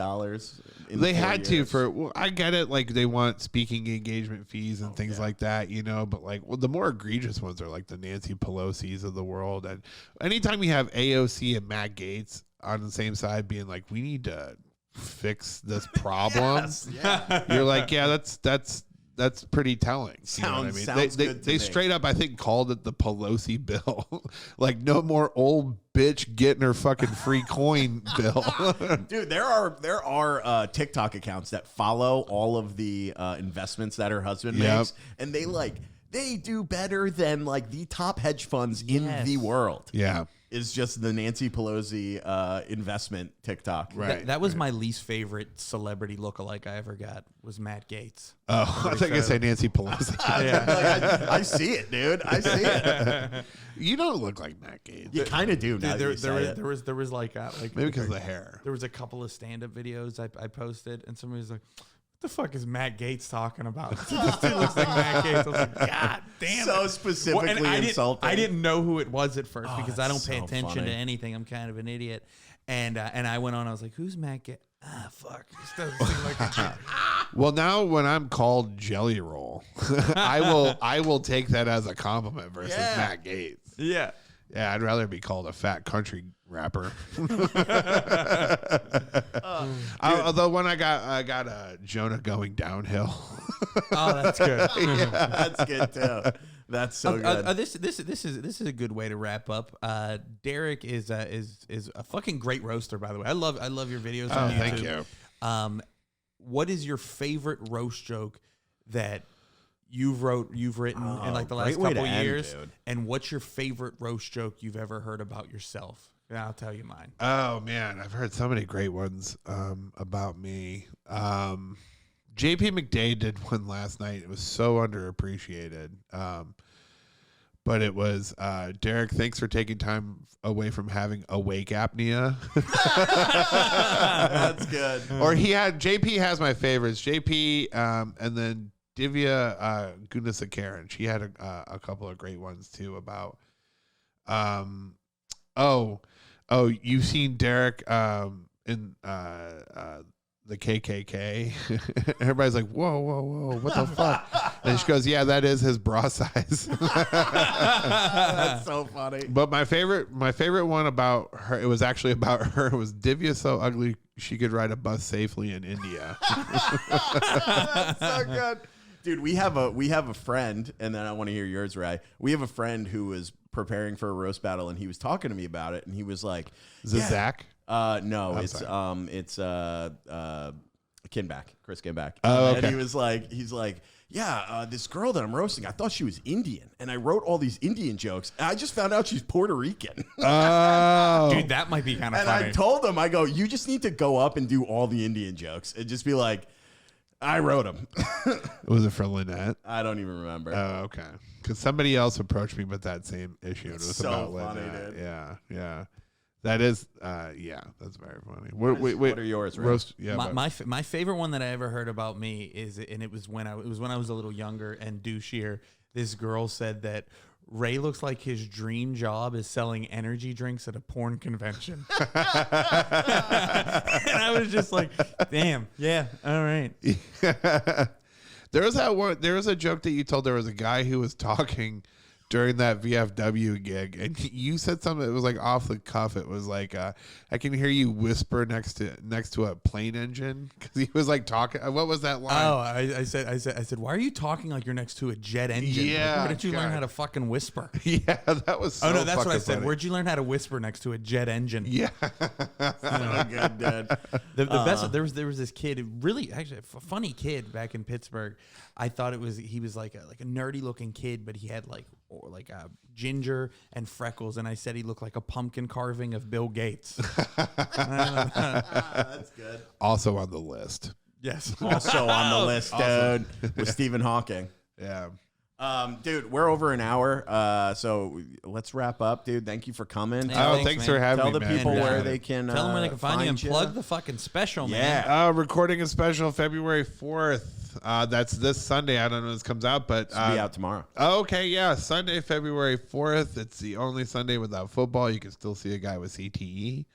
They had to for. I get it. Like they want speaking engagement fees and things like that, But like, the more egregious ones are like the Nancy Pelosi's of the world. And anytime you have AOC and Matt Gaetz on the same side, being like, we need to fix this problem. You're like, yeah, that's pretty telling. Sounds They good straight up, I think, called it the Pelosi bill. Like, no more old bitch getting her fucking free coin bill. Dude, there are TikTok accounts that follow all of the investments that her husband makes, and they do better than like the top hedge funds in the world. Yeah. Is just the Nancy Pelosi investment TikTok. Right. That was my least favorite celebrity lookalike I ever got, was Matt Gaetz. Oh, I think I say Nancy Pelosi. I see it, dude. I see it. You don't look like Matt Gaetz. You kind of do. Now There was like maybe because of the hair. There was a couple of stand-up videos I posted, and somebody was like, "What the fuck is Matt Gaetz talking about?" This dude looks like Matt Gaetz. I was like, "God damn it!" So specifically insulting. I didn't know who it was at first because I don't that's pay so attention funny. to anything. I'm kind of an idiot, and I went on. I was like, "Who's Matt Gaetz?" Ah, fuck. This doesn't seem like a kid. Well, now when I'm called Jelly Roll, I will take that as a compliment versus Matt Gaetz. Yeah. Yeah, I'd rather be called a fat country rapper. Although when I got Jonah going downhill. Oh, that's good. That's good too. That's so good. This is a good way to wrap up. Derek is a fucking great roaster, by the way. I love your videos on YouTube. Thank you. What is your favorite roast joke that you've written in like the last great way to couple end, years? dude. And what's your favorite roast joke you've ever heard about yourself? And I'll tell you mine. Oh man, I've heard so many great ones about me. JP McDade did one last night. It was so underappreciated. But it was Derek, thanks for taking time away from having awake apnea. That's good. Or JP has my favorites. JP and then Divya Gunasekaran. She had a couple of great ones too about you've seen Derek in the KKK. Everybody's like, whoa, whoa, whoa, what the fuck? And she goes, yeah, that is his bra size. That's so funny. But my favorite one about her, it was actually about her. It was Divya so ugly she could ride a bus safely in India. That's so good. Dude, we have a friend, and then I want to hear yours, Ray. We have a friend who was preparing for a roast battle, and he was talking to me about it, and he was like, Is it Zach? No, I'm it's Kinback, Chris Kinback. Oh, okay. And he was like, this girl that I'm roasting, I thought she was Indian, and I wrote all these Indian jokes. And I just found out she's Puerto Rican. Oh, Dude, that might be kind of And funny. I told him, I go, you just need to go up and do all the Indian jokes and just be like, I wrote them. was it for Lynette? I don't even remember. Oh, okay. Because somebody else approached me with that same issue. It was So about funny, Lynette. dude. Yeah. That is, that's very funny. What are yours, Ray? Roast, yeah. My favorite one that I ever heard about me is, and it was when I was a little younger and douchier. This girl said that Ray looks like his dream job is selling energy drinks at a porn convention. And I was just like, damn, yeah, all right. There was a joke that you told. There was a guy who was talking during that VFW gig, and you said something that was like off the cuff. It was like, I can hear you whisper next to a plane engine, because he was like talking. What was that line? Oh, I said, why are you talking like you're next to a jet engine? Yeah, Like, where did you learn God. how to fucking whisper? Yeah, that was. So Oh no, that's what I fucking said. funny. Where'd you learn how to whisper next to a jet engine? Yeah. So good, dude. The best. There was this kid, really actually a funny kid back in Pittsburgh. I thought he was like a nerdy looking kid, but he had like ginger and freckles, and I said he looked like a pumpkin carving of Bill Gates. That's good. Also on the list. Yes. Also on the list, dude, with Stephen Hawking. Yeah. Dude, we're over an hour, so let's wrap up, dude. Thank you for coming. Yeah, Thanks man. for having Tell me, the man. people And, where they can Tell them where they can find you and you. plug the fucking special, man. Yeah. Recording a special February 4th. That's this Sunday. I don't know when this comes out, but It'll be out tomorrow. Okay, yeah, Sunday, February 4th. It's the only Sunday without football. You can still see a guy with CTE.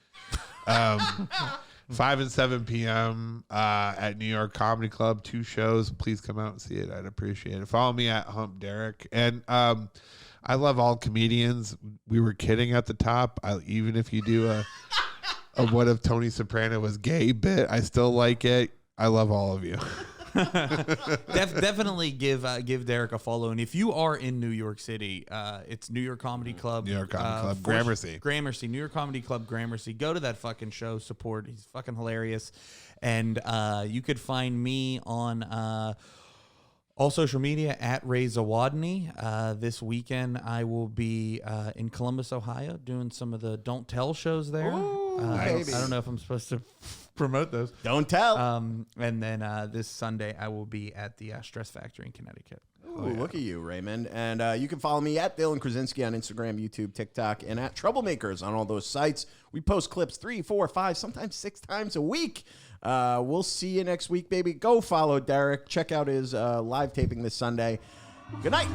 5 and 7 p.m. At New York Comedy Club. 2 shows. Please come out and see it. I'd appreciate it. Follow me at Hump Derek. And I love all comedians. We were kidding at the top. Even if you do a what if Tony Soprano was gay bit, I still like it. I love all of you. Definitely give Derek a follow. And if you are in New York City, it's New York Comedy Club. New York Comedy Club, Gramercy. New York Comedy Club, Gramercy. Go to that fucking show. Support. He's fucking hilarious. And you could find me on all social media at Ray Zawodni. This weekend, I will be in Columbus, Ohio, doing some of the Don't Tell shows there. I don't know if I'm supposed to promote those. Don't tell. And then this Sunday, I will be at the Stress Factory in Connecticut. Ooh, look at you, Raymond. And you can follow me at Dylan Krasinski on Instagram, YouTube, TikTok, and at Troublemakers on all those sites. We post clips 3, 4, 5, sometimes 6 times a week. We'll see you next week, baby. Go follow Derek. Check out his live taping this Sunday. Good night.